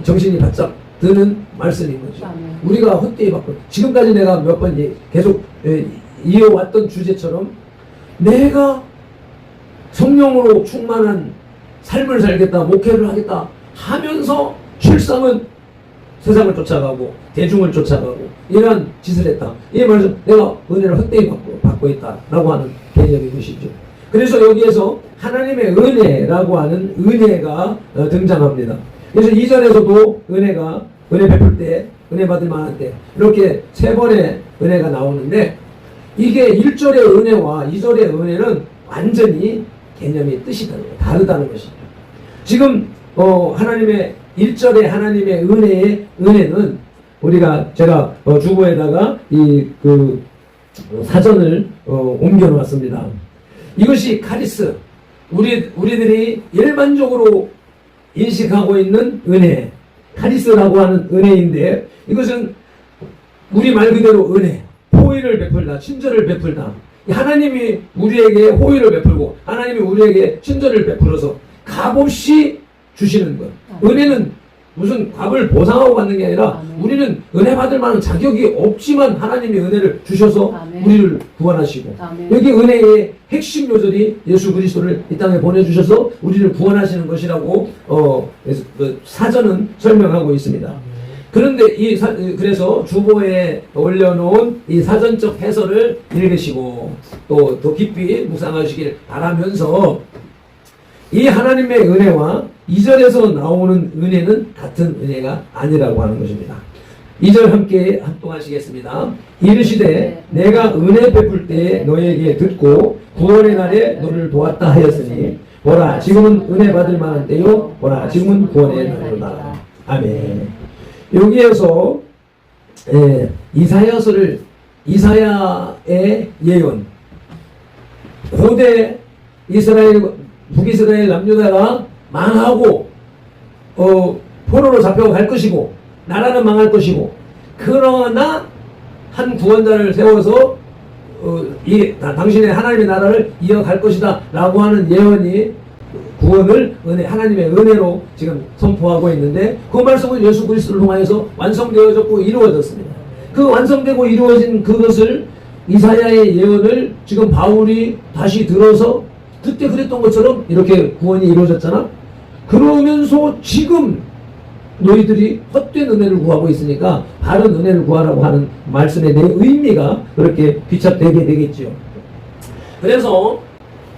정신이 바짝 드는 말씀인 거죠. 우리가 헛되이 받고 지금까지 내가 몇 번 계속 이어왔던 주제처럼 내가 성령으로 충만한 삶을 살겠다 목회를 하겠다 하면서 실상은 세상을 쫓아가고 대중을 쫓아가고 이러한 짓을 했다. 이 말에서 내가 은혜를 헛되이 받고 있다라고 하는 개념인 것이죠. 그래서 여기에서 하나님의 은혜라고 하는 은혜가 등장합니다. 그래서 2절에서도 은혜 베풀 때, 은혜 받을 만한 때 이렇게 3번의 은혜가 나오는데 이게 1절의 은혜와 2절의 은혜는 완전히 개념이 뜻이 다르다는 것이죠. 지금 하나님의 1절의 하나님의 은혜는 제가 주보에다가 그 사전을 옮겨 놓았습니다. 이것이 카리스, 우리들이 일반적으로 인식하고 있는 은혜, 카리스라고 하는 은혜인데 이것은 우리 말 그대로 은혜, 호의를 베풀다, 친절을 베풀다. 하나님이 우리에게 호의를 베풀고 하나님이 우리에게 친절을 베풀어서 값없이 주시는 것. 은혜는 무슨 값을 보상하고 받는 게 아니라 우리는 은혜 받을 만한 자격이 없지만 하나님이 은혜를 주셔서 우리를 구원하시고 여기 은혜의 핵심 요절이 예수 그리스도를 이 땅에 보내주셔서 우리를 구원하시는 것이라고 사전은 설명하고 있습니다. 그런데 그래서 주보에 올려놓은 이 사전적 해설을 읽으시고 또 더 깊이 묵상하시길 바라면서 이 하나님의 은혜와 2절에서 나오는 은혜는 같은 은혜가 아니라고 하는 것입니다. 2절 함께 합동하시겠습니다. 이르시되 내가 은혜 베풀 때 너에게 듣고 구원의 날에 너를 도왔다 하였으니 보라 지금은 은혜 받을 만한 때요 보라 지금은 구원의 날이로다. 아멘. 여기에서 이사야의 예언, 고대 북이스라엘 남유다가 망하고 포로로 잡혀갈 것이고 나라는 망할 것이고 그러나 한 구원자를 세워서 당신의 하나님의 나라를 이어갈 것이다 라고 하는 예언이 구원을 하나님의 은혜로 지금 선포하고 있는데 그 말씀은 예수 그리스도를 통하여서 완성되어졌고 이루어졌습니다. 그 완성되고 이루어진 그것을 이사야의 예언을 지금 바울이 다시 들어서 그때 그랬던 것처럼 이렇게 구원이 이루어졌잖아. 그러면서 지금 너희들이 헛된 은혜를 구하고 있으니까 바른 은혜를 구하라고 하는 말씀의 내 의미가 그렇게 귀착되게 되겠죠. 그래서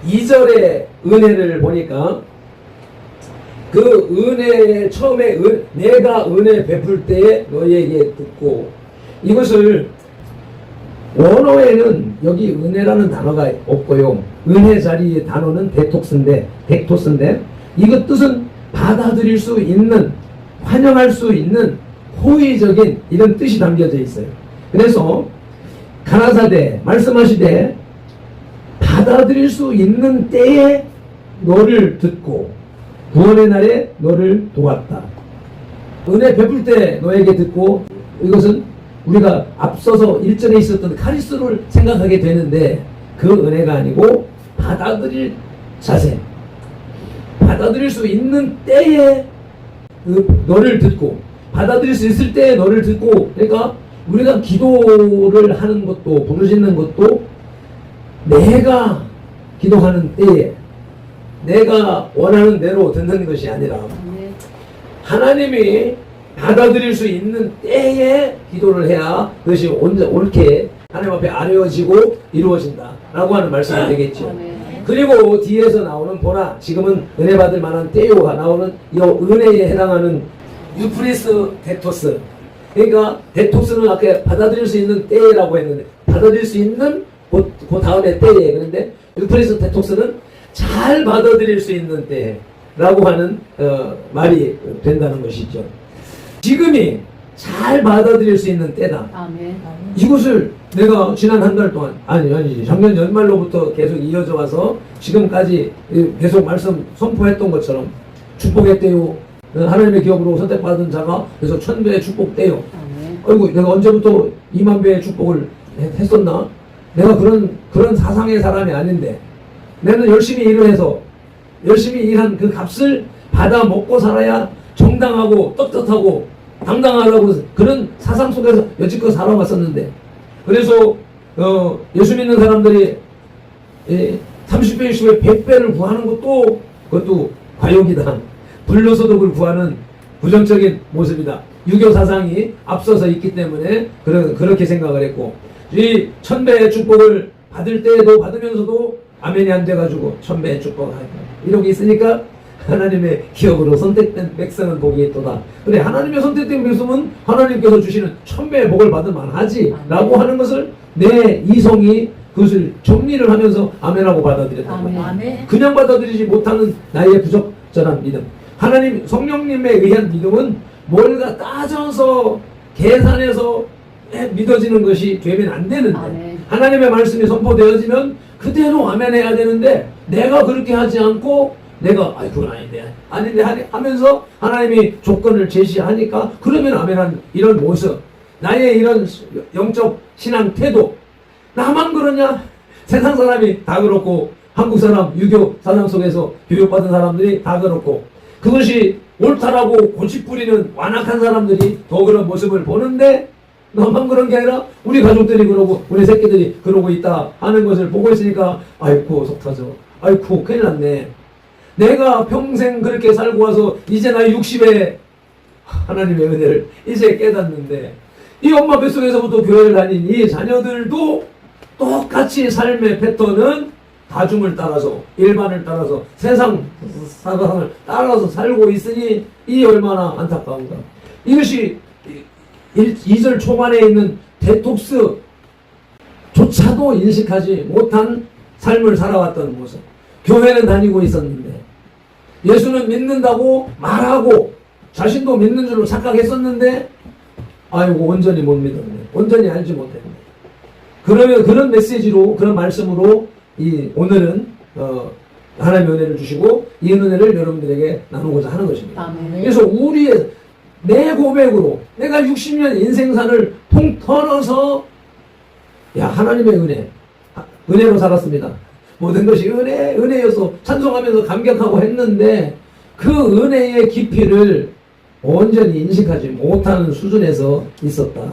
2절의 은혜를 보니까 그 은혜 처음에 내가 은혜 베풀 때에 너희에게 듣고 이것을 원어에는 여기 은혜라는 단어가 없고요. 은혜 자리의 단어는 덱토스인데 이것 뜻은 받아들일 수 있는 환영할 수 있는 호의적인 이런 뜻이 담겨져 있어요. 그래서 가라사대 말씀하시되 받아들일 수 있는 때에 너를 듣고 구원의 날에 너를 도왔다. 은혜 베풀 때 너에게 듣고 이것은 우리가 앞서서 1절에 있었던 카리스를 생각하게 되는데 그 은혜가 아니고 받아들일 자세, 받아들일 수 있는 때에 너를 듣고 받아들일 수 있을 때에 너를 듣고 그러니까 우리가 기도를 하는 것도 부르짖는 것도 내가 기도하는 때에 내가 원하는 대로 듣는 것이 아니라 하나님이 받아들일 수 있는 때에 기도를 해야 그것이 옳게 하나님 앞에 아뢰어지고 이루어진다 라고 하는 말씀이 되겠죠. 그리고 뒤에서 나오는 보라 지금은 은혜 받을 만한 때요가 나오는 이 은혜에 해당하는 유프리스 데토스, 그러니까 데토스는 아까 받아들일 수 있는 때라고 했는데 받아들일 수 있는 그 다음에 때에, 그런데 유프리스 데토스는 잘 받아들일 수 있는 때라고 하는 말이 된다는 것이죠. 지금이 잘 받아들일 수 있는 때다. 아멘. 이것을 내가 지난 한 달 동안 아니지 작년 연말로부터 계속 이어져 와서 지금까지 계속 말씀 선포했던 것처럼 축복의 때요 하나님의 기업으로 선택받은 자가 그래서 1000배의 축복 때요. 아이고 내가 언제부터 20000배의 축복을 했었나? 내가 그런 사상의 사람이 아닌데 나는 열심히 일을 해서 열심히 일한 그 값을 받아 먹고 살아야 정당하고 떳떳하고 당당하다고 그런 사상 속에서 여지껏 살아왔었는데 그래서 예수 믿는 사람들이 30배, 60배, 100배를 구하는 그것도 과욕이다. 불로소득을 구하는 부정적인 모습이다. 유교 사상이 앞서서 있기 때문에 그렇게 생각을 했고, 이 천배의 축복을 받을 때에도 받으면서도 아멘이 안 돼가지고 천배의 축복 이렇게 있으니까 하나님의 기업으로 선택된 백성은 복이 있도다. 그래, 하나님의 선택된 백성은 하나님께서 주시는 천배의 복을 받으면 하지 라고 하는 것을 내 이성이 그것을 정리를 하면서 아멘하고 받아들였단 말이야. 아멘. 그냥 받아들이지 못하는 나의 부적절한 믿음, 하나님 성령님에 의한 믿음은 뭘가 따져서 계산해서 믿어지는 것이 되면 안 되는데, 아멘. 하나님의 말씀이 선포되어지면 그대로 아멘해야 되는데, 내가 그렇게 하지 않고 내가 그건 아닌데 하면서 하나님이 조건을 제시하니까 그러면 아멘한 이런 모습, 나의 이런 영적 신앙 태도, 나만 그러냐? 세상 사람이 다 그렇고, 한국 사람 유교 사상 속에서 교육받은 사람들이 다 그렇고, 그것이 옳다라고 고집 부리는 완악한 사람들이 더 그런 모습을 보는데, 나만 그런 게 아니라 우리 가족들이 그러고 우리 새끼들이 그러고 있다 하는 것을 보고 있으니까 아이고 속 터져, 아이고 큰일 났네. 내가 평생 그렇게 살고 와서 이제 나이 60에 하나님의 은혜를 이제 깨닫는데, 이 엄마 뱃속에서부터 교회를 다닌 이 자녀들도 똑같이 삶의 패턴은 다중을 따라서, 일반을 따라서, 세상 사상을 따라서 살고 있으니 이 얼마나 안타까운가. 이것이 2절 초반에 있는 데톡스조차도 인식하지 못한 삶을 살아왔던 모습. 교회는 다니고 있었는데, 예수는 믿는다고 말하고 자신도 믿는 줄로 착각했었는데, 아이고 온전히 못 믿었네, 온전히 알지 못했네. 그러면 그런 메시지로, 그런 말씀으로 오늘은 하나님의 은혜를 주시고 이 은혜를 여러분들에게 나누고자 하는 것입니다. 아멘. 그래서 우리의 내 고백으로 내가 60년 인생산을 통틀어서 하나님의 은혜로 살았습니다. 모든 것이 은혜여서 찬송하면서 감격하고 했는데, 그 은혜의 깊이를 온전히 인식하지 못하는 수준에서 있었다.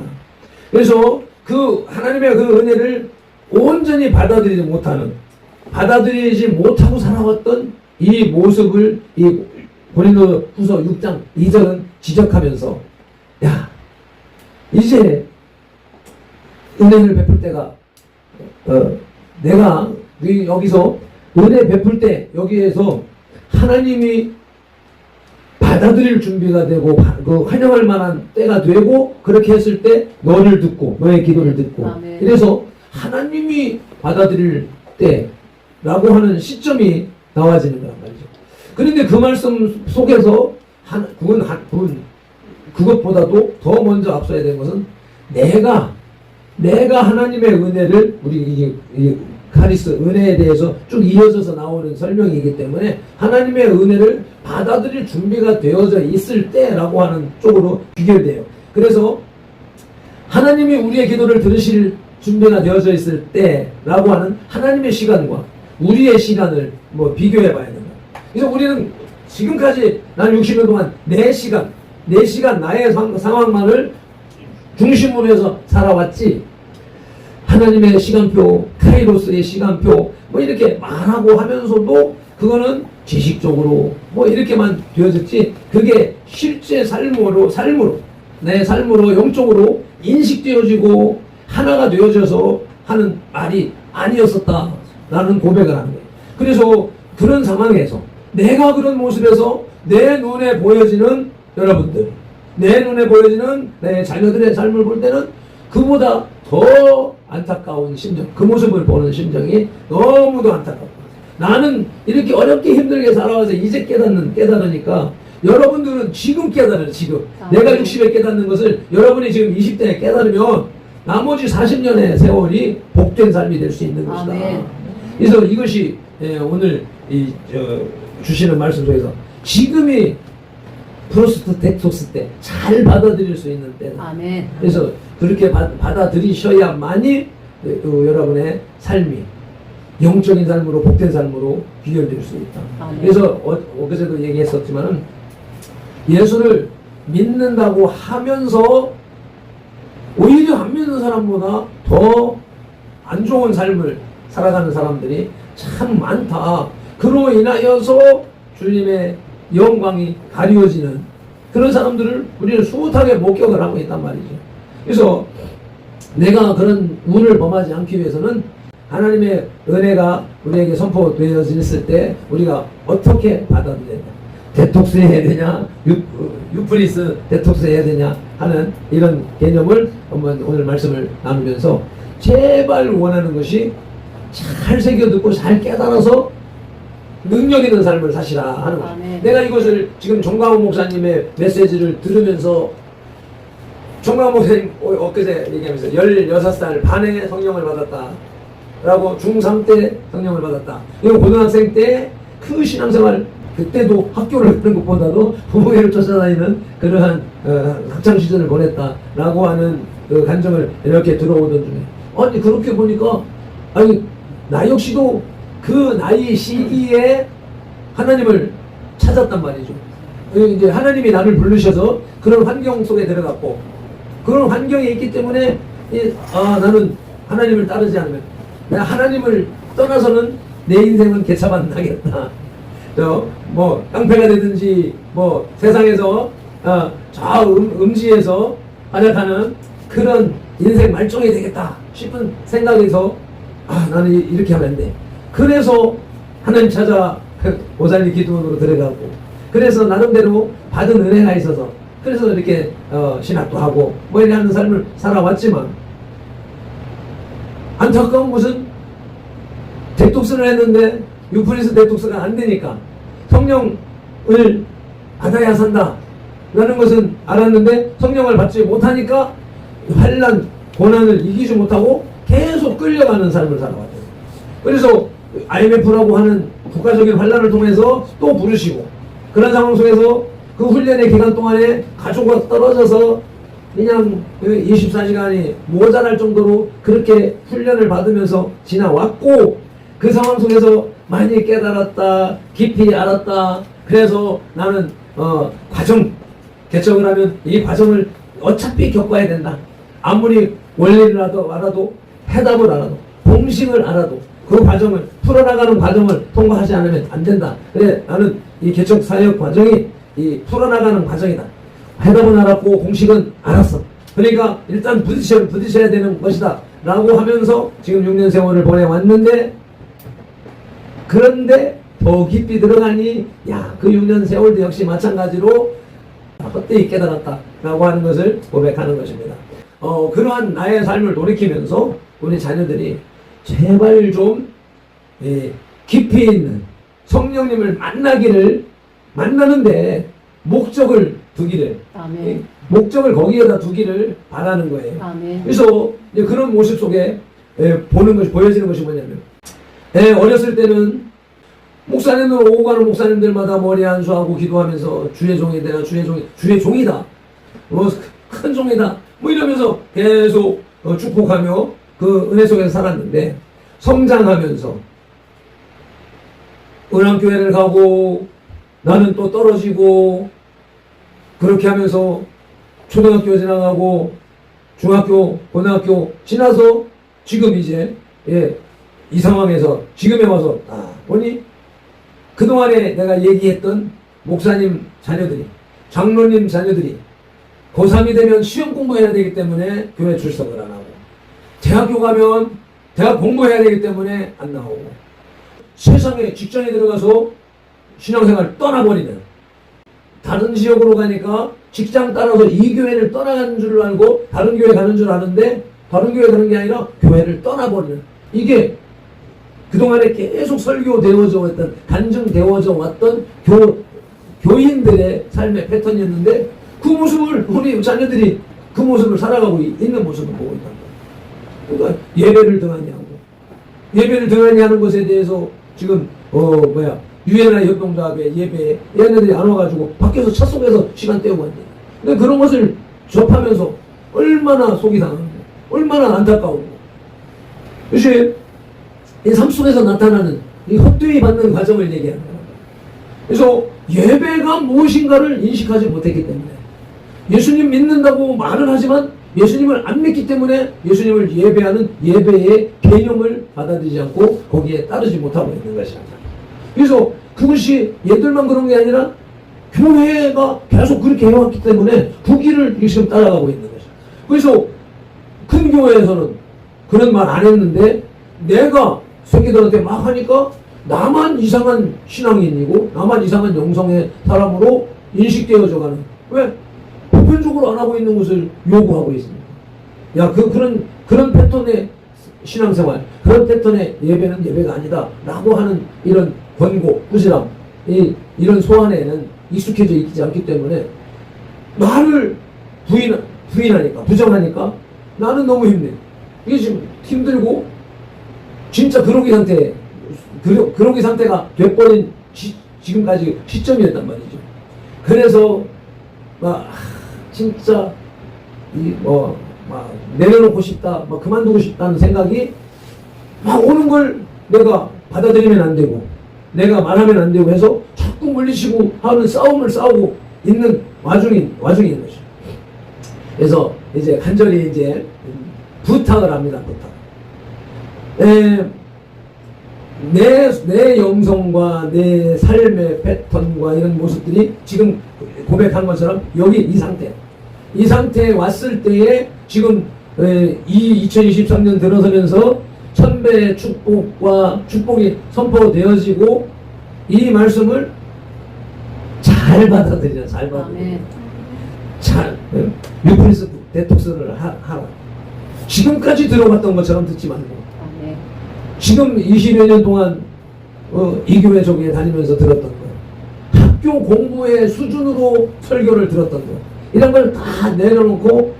그래서 그 하나님의 그 은혜를 온전히 받아들이지 못하고 살아왔던 이 모습을 이 고린도후서 6장 2절은 지적하면서, 이제 은혜를 베풀 때가 내가 여기서 은혜 베풀 때 여기에서 하나님이 받아들일 준비가 되고 그 환영할 만한 때가 되고, 그렇게 했을 때 너를 듣고 너의 기도를 듣고, 아멘. 그래서 하나님이 받아들일 때라고 하는 시점이 나와지는 거란 말이죠. 그런데 그 말씀 속에서 그것보다도 더 먼저 앞서야 되는 것은 내가 하나님의 은혜를, 우리 이 카리스 은혜에 대해서 쭉 이어져서 나오는 설명이기 때문에 하나님의 은혜를 받아들일 준비가 되어져 있을 때라고 하는 쪽으로 귀결돼요. 그래서 하나님이 우리의 기도를 들으실 준비가 되어져 있을 때라고 하는 하나님의 시간과 우리의 시간을 비교해 봐야 된다. 그래서 우리는 지금까지 난 60년 동안 내 시간 나의 상황만을 중심으로 해서 살아왔지, 하나님의 시간표, 카이로스의 시간표 이렇게 말하고 하면서도 그거는 지식적으로 이렇게만 되어졌지, 그게 실제 삶으로 내 삶으로 영적으로 인식되어지고 하나가 되어져서 하는 말이 아니었었다라는 고백을 하는 거예요. 그래서 그런 상황에서 내가 그런 모습에서 내 눈에 보여지는 여러분들, 내 눈에 보여지는 내 자녀들의 삶을 볼 때는 그보다 더 안타까운 심정, 그 모습을 보는 심정이 너무도 안타깝다. 나는 이렇게 어렵게 힘들게 살아와서 이제 깨달으니까 여러분들은 지금 깨달아요. 지금 내가 60에 깨닫는 것을 여러분이 지금 20대에 깨달으면 나머지 40년의 세월이 복된 삶이 될 수 있는 것이다. 아멘. 그래서 이것이 오늘 주시는 말씀 속에서 지금이 프로스트 덱톡스 때 잘 받아들일 수 있는 때다. 아멘. 그래서 그렇게 받아들이셔야만이 여러분의 삶이 영적인 삶으로, 복된 삶으로 귀결될 수 있다. 아멘. 그래서 엊그제도 얘기했었지만은 예수를 믿는다고 하면서 오히려 안 믿는 사람보다 더 안 좋은 삶을 살아가는 사람들이 참 많다. 그로 인하여서 주님의 영광이 가리워지는 그런 사람들을 우리는 수하게 목격을 하고 있단 말이죠. 그래서 내가 그런 운을 범하지 않기 위해서는 하나님의 은혜가 우리에게 선포되어졌을 때 우리가 어떻게 받아들여야 되냐, 데톡스 해야 되냐, 유프리스 데톡스 해야 되냐 하는 이런 개념을 한번 오늘 말씀을 나누면서 제발 원하는 것이 잘 새겨듣고 잘 깨달아서 능력 있는 삶을 사시라 하는 거죠. 내가 이것을 지금 정광훈 목사님의 메시지를 들으면서 정광훈 목사님 엊그제 얘기하면서 16살 반에 성령을 받았다 라고 중3 때 성령을 받았다. 그리고 고등학생 때 그 신앙생활, 그때도 학교를 가는 것보다도 부모회를 쫓아다니는 그러한 학창 시절을 보냈다라고 하는 그 간증을 이렇게 들어오던 중에, 아니 그렇게 보니까 아니 나 역시도 그 나이 시기에 하나님을 찾았단 말이죠. 이제 하나님이 나를 부르셔서 그런 환경 속에 들어갔고, 그런 환경에 있기 때문에 나는 하나님을 따르지 않으면, 내가 하나님을 떠나서는 내 인생은 개차 만나겠다. 뭐 깡패가 되든지 뭐 세상에서 음지에서 활약하는 그런 인생 말종이 되겠다 싶은 생각에서 나는 이렇게 하면 안 돼. 그래서 하나님 찾아 오살리 기도원으로 들어가고, 그래서 나름대로 받은 은혜가 있어서 그래서 이렇게 신학도 하고 뭐 이렇게 하는 삶을 살아왔지만, 안타까운 것은 데톡스를 했는데 유프리스 데톡스가 안 되니까 성령을 받아야 산다 라는 것은 알았는데 성령을 받지 못하니까 환난, 고난을 이기지 못하고 계속 끌려가는 삶을 살아왔어요. 그래서 IMF라고 하는 국가적인 환난을 통해서 또 부르시고, 그런 상황 속에서 그 훈련의 기간 동안에 가족과 떨어져서 그냥 24시간이 모자랄 정도로 그렇게 훈련을 받으면서 지나왔고, 그 상황 속에서 많이 깨달았다, 깊이 알았다. 그래서 나는 과정 개척을 하면 이 과정을 어차피 겪어야 된다. 아무리 원리를 알아도 해답을 알아도 공식을 알아도 그 과정을 풀어나가는 과정을 통과하지 않으면 안 된다. 그래 나는 이 개척 사역 과정이 이 풀어나가는 과정이다. 해답은 알았고 공식은 알았어. 그러니까 일단 부딪혀야 되는 것이다 라고 하면서 지금 6년 세월을 보내왔는데, 그런데 더 깊이 들어가니 그 6년 세월도 역시 마찬가지로 헛되이 깨달았다 라고 하는 것을 고백하는 것입니다. 그러한 나의 삶을 돌이키면서 우리 자녀들이 제발 좀 깊이 있는 성령님을 만나는데 목적을 두기를, 목적을 거기에다 두기를 바라는 거예요. 그래서 이제 그런 모습 속에 보여지는 것이 뭐냐면, 어렸을 때는 목사님들 오고 가는 목사님들마다 머리 안수하고 기도하면서 주의 종이 되라, 주의 종이다, 큰 종이다 뭐 이러면서 계속 축복하며 그 은혜 속에서 살았는데, 성장하면서 은왕교회를 가고 나는 또 떨어지고, 그렇게 하면서 초등학교 지나가고 중학교, 고등학교 지나서 지금 이제 이 상황에서 지금에 와서 보니 그동안에 내가 얘기했던 목사님 자녀들이, 장로님 자녀들이 고3이 되면 시험 공부해야 되기 때문에 교회 출석을 안 하고, 대학교 가면 대학 공부해야 되기 때문에 안 나오고, 세상에 직장에 들어가서 신앙생활 떠나버리는, 다른 지역으로 가니까 직장 따라서 이 교회를 떠나가는 줄 알고 다른 교회 가는 줄 아는데 다른 교회 가는 게 아니라 교회를 떠나버리는, 이게 그동안에 계속 설교되어져 왔던, 간증되어져 왔던 교인들의 삶의 패턴이었는데, 그 모습을 우리 자녀들이 그 모습을 살아가고 있는 모습을 보고 있다. 그러니까 예배를 등한히 하는 것에 대해서 지금 유엔아 협동조합의 예배에 얘네들이 안 와가지고 밖에서 차 속에서 시간 때우고 왔네. 근데 그런 것을 접하면서 얼마나 속이 상하고 얼마나 안타까우고, 역시 이 삶 속에서 나타나는 이 헛되이 받는 과정을 얘기하는 거예요. 그래서 예배가 무엇인가를 인식하지 못했기 때문에, 예수님 믿는다고 말을 하지만 예수님을 안 믿기 때문에 예수님을 예배하는 예배의 개념을 받아들이지 않고 거기에 따르지 못하고 있는 것이다. 그래서 그것이 얘들만 그런 게 아니라 교회가 계속 그렇게 해왔기 때문에 그 길을 지금 따라가고 있는 거죠. 그래서 큰 교회에서는 그런 말 안 했는데 내가 새끼들한테 막 하니까 나만 이상한 신앙인이고 나만 이상한 영성의 사람으로 인식되어져가는, 왜? 보편적으로 안 하고 있는 것을 요구하고 있습니다. 야, 그런 패턴의 신앙생활, 그런 패턴의 예배는 예배가 아니다 라고 하는 이런 권고, 꾸지람, 이런 소환에는 익숙해져 있지 않기 때문에 나를 부인하니까, 부정하니까 나는 너무 힘내. 이게 지금 힘들고 진짜 그러기 상태가 돼버린 지금까지 시점이었단 말이죠. 그래서 막 진짜 막 내려놓고 싶다, 막 그만두고 싶다는 생각이 막 오는 걸 내가 받아들이면 안 되고 내가 말하면 안 되고 해서 자꾸 물리치고 하는 싸움을 싸우고 있는 와중인 거죠. 그래서 이제 간절히 이제 부탁을 합니다. 내 영성과 내 삶의 패턴과 이런 모습들이 지금 고백한 것처럼 여기 이 상태에 왔을 때에 지금 2023년 들어서면서 천배의 축복이 선포되어지고 이 말씀을 잘 받아들이자. 잘 유프리스 데톡스를 하라. 지금까지 들어왔던 것처럼 듣지 말고 지금 20여 년 동안 이 교회 저기에 다니면서 들었던 거, 학교 공부의 수준으로 설교를 들었던 거, 이런 걸 다 내려놓고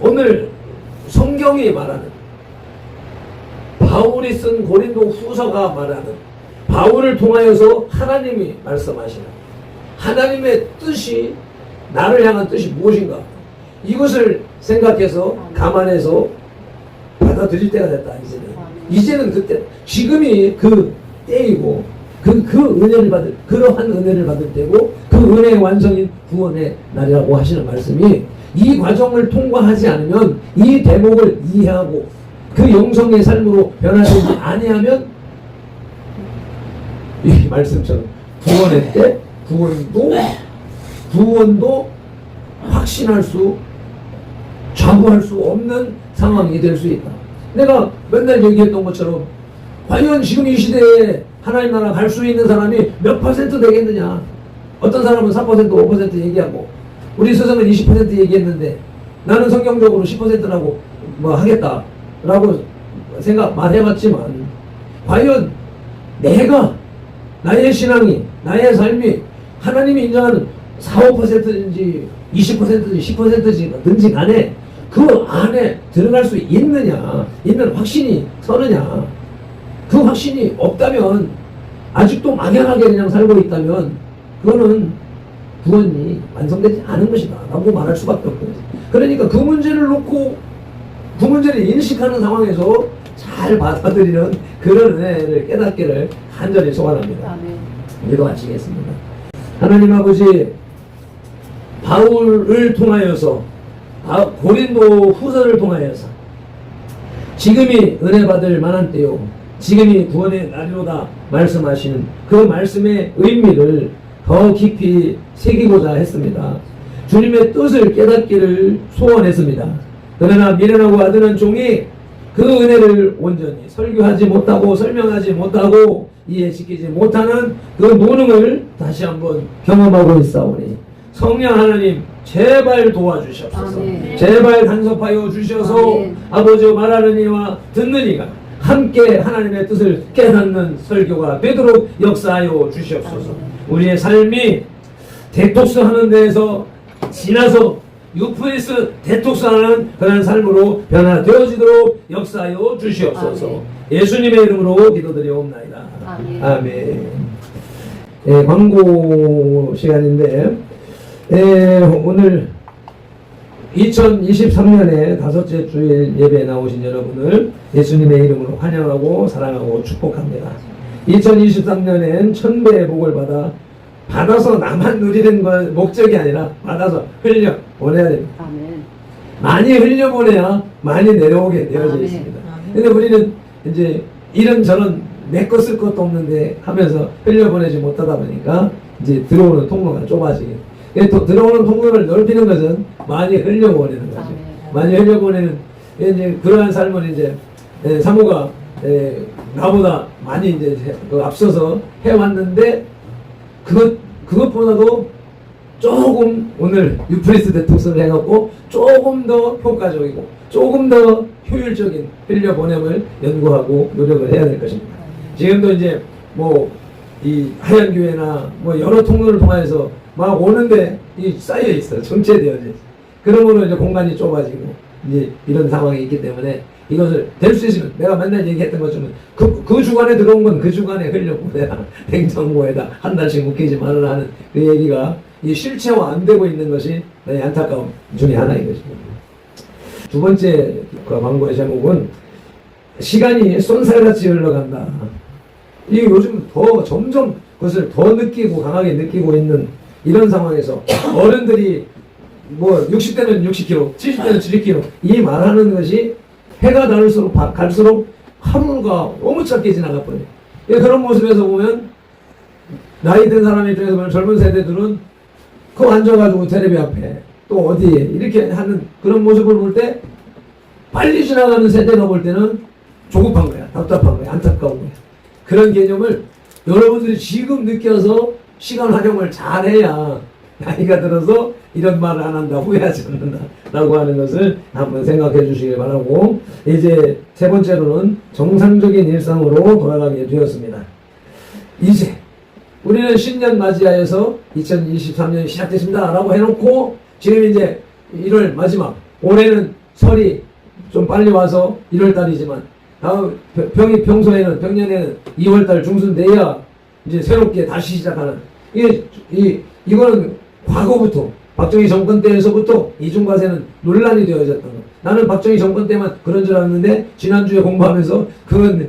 오늘 성경이 말하는, 바울이 쓴 고린도 후서가 말하는, 바울을 통하여서 하나님이 말씀하시는 하나님의 뜻이, 나를 향한 뜻이 무엇인가, 이것을 생각해서 감안해서 받아들일 때가 됐다. 이제는 그때, 지금이 그 때이고 그 은혜를 받을, 그러한 은혜를 받을 때고 그 은혜의 완성인 구원의 날이라고 하시는 말씀이, 이 과정을 통과하지 않으면, 이 대목을 이해하고 그 영성의 삶으로 변화되지 아니하면 이 말씀처럼 구원의 때 구원도 확신할 수, 자부할 수 없는 상황이 될 수 있다. 내가 맨날 얘기했던 것처럼 과연 지금 이 시대에 하나님 나라 갈 수 있는 사람이 몇 퍼센트 되겠느냐. 어떤 사람은 4%, 5% 얘기하고, 우리 스승은 20% 얘기했는데 나는 성경적으로 10%라고 하겠다라고 말해봤지만, 과연 내가, 나의 신앙이, 나의 삶이 하나님이 인정하는 4, 5%인지 20%인지 10%인지 간에 그 안에 들어갈 수 있는 확신이 서느냐. 그 확신이 없다면, 아직도 막연하게 그냥 살고 있다면 그거는 구원이 완성되지 않은 것이다 라고 말할 수밖에 없거든요. 그러니까 그 문제를 놓고 그 문제를 인식하는 상황에서 잘 받아들이는 그런 은혜를 깨닫기를 간절히 소원합니다. 기도 마치겠습니다. 하나님 아버지, 바울을 통하여서, 고린도 후서를 통하여서 지금이 은혜 받을 만한 때요, 지금이 구원의 날이로다 말씀하시는 그 말씀의 의미를 더 깊이 새기고자 했습니다. 주님의 뜻을 깨닫기를 소원했습니다. 그러나 미련하고 아드는 종이 그 은혜를 온전히 설교하지 못하고 설명하지 못하고 이해시키지 못하는 그 무능을 다시 한번 경험하고 있사오니, 성령 하나님 제발 도와주시옵소서. 제발 간섭하여 주셔서 아버지와 말하는 이와 듣는 이가 함께 하나님의 뜻을 깨닫는 설교가 되도록 역사하여 주시옵소서. 우리의 삶이 데톡스 하는 데에서 지나서 유프리스 데톡스 하는 그런 삶으로 변화되어지도록 역사하여 주시옵소서. 예수님의 이름으로 기도드리옵나이다. 아멘. 광고 시간인데, 오늘 2023년에 5째 주일 예배에 나오신 여러분을 예수님의 이름으로 환영하고 사랑하고 축복합니다. 2023년엔 천배의 복을 받아서 나만 누리는 건 목적이 아니라 받아서 흘려보내야 됩니다. 많이 흘려보내야 많이 내려오게 되어져 있습니다. 근데 우리는 이제 이런저런 내 거 쓸 것도 없는데 하면서 흘려보내지 못하다 보니까 이제 들어오는 통로가 좁아지게. 또 들어오는 통로를 넓히는 것은 많이 흘려보내는 거죠. 많이 흘려보내는 이제 그러한 삶을 이제 사모가 나보다 많이 이제 앞서서 해왔는데 그것보다도 조금 오늘 유프리스 데톡스를 해갖고 조금 더 효과적이고 조금 더 효율적인 흘려보냄을 연구하고 노력을 해야 될 것입니다. 지금도 이제 뭐 이 하얀교회나 뭐 여러 통로를 통해서 막 오는데 이 쌓여 있어, 정체되어져 있어. 그러므로 이제 공간이 좁아지고 이제 이런 상황이 있기 때문에 이것을 될 수 있으면 내가 맨날 얘기했던 것처럼 그 주간에 들어온 건 그 주간에 흘려보내라, 냉장고에다 한 달씩 묵히지 말아라 하는 그 얘기가 이 실체화 안 되고 있는 것이 나의 안타까움 중에 하나인 것입니다. 두 번째 광고의 제목은 시간이 쏜살같이 흘러간다. 이 요즘 더 점점 그것을 더 느끼고 강하게 느끼고 있는 이런 상황에서 어른들이 뭐 60대는 60km, 70대는 70km 이 말하는 것이 해가 갈수록 하루가 너무 짧게 지나가 버려요. 그런 모습에서 보면 나이 든 사람 입장에서 보면 젊은 세대들은 그 앉아가지고 텔레비 앞에 또 어디에 이렇게 하는 그런 모습을 볼 때 빨리 지나가는 세대가 볼 때는 조급한 거야, 답답한 거야, 안타까운 거야. 그런 개념을 여러분들이 지금 느껴서 시간 활용을 잘해야 나이가 들어서 이런 말을 안 한다, 후회하지 않는다 라고 하는 것을 한번 생각해 주시기 바라고, 이제 세 번째로는 정상적인 일상으로 돌아가게 되었습니다. 이제 우리는 신년 맞이하여서 2023년이 시작됐습니다 라고 해놓고 지금 이제 1월 마지막, 올해는 설이 좀 빨리 와서 1월달이지만 다음 평소에는 병년에는 2월달 중순 돼야 이제 새롭게 다시 시작하는, 이거는 과거부터 박정희 정권 때에서부터 이중과세는 논란이 되어졌던 거. 나는 박정희 정권 때만 그런 줄 알았는데 지난주에 공부하면서 그건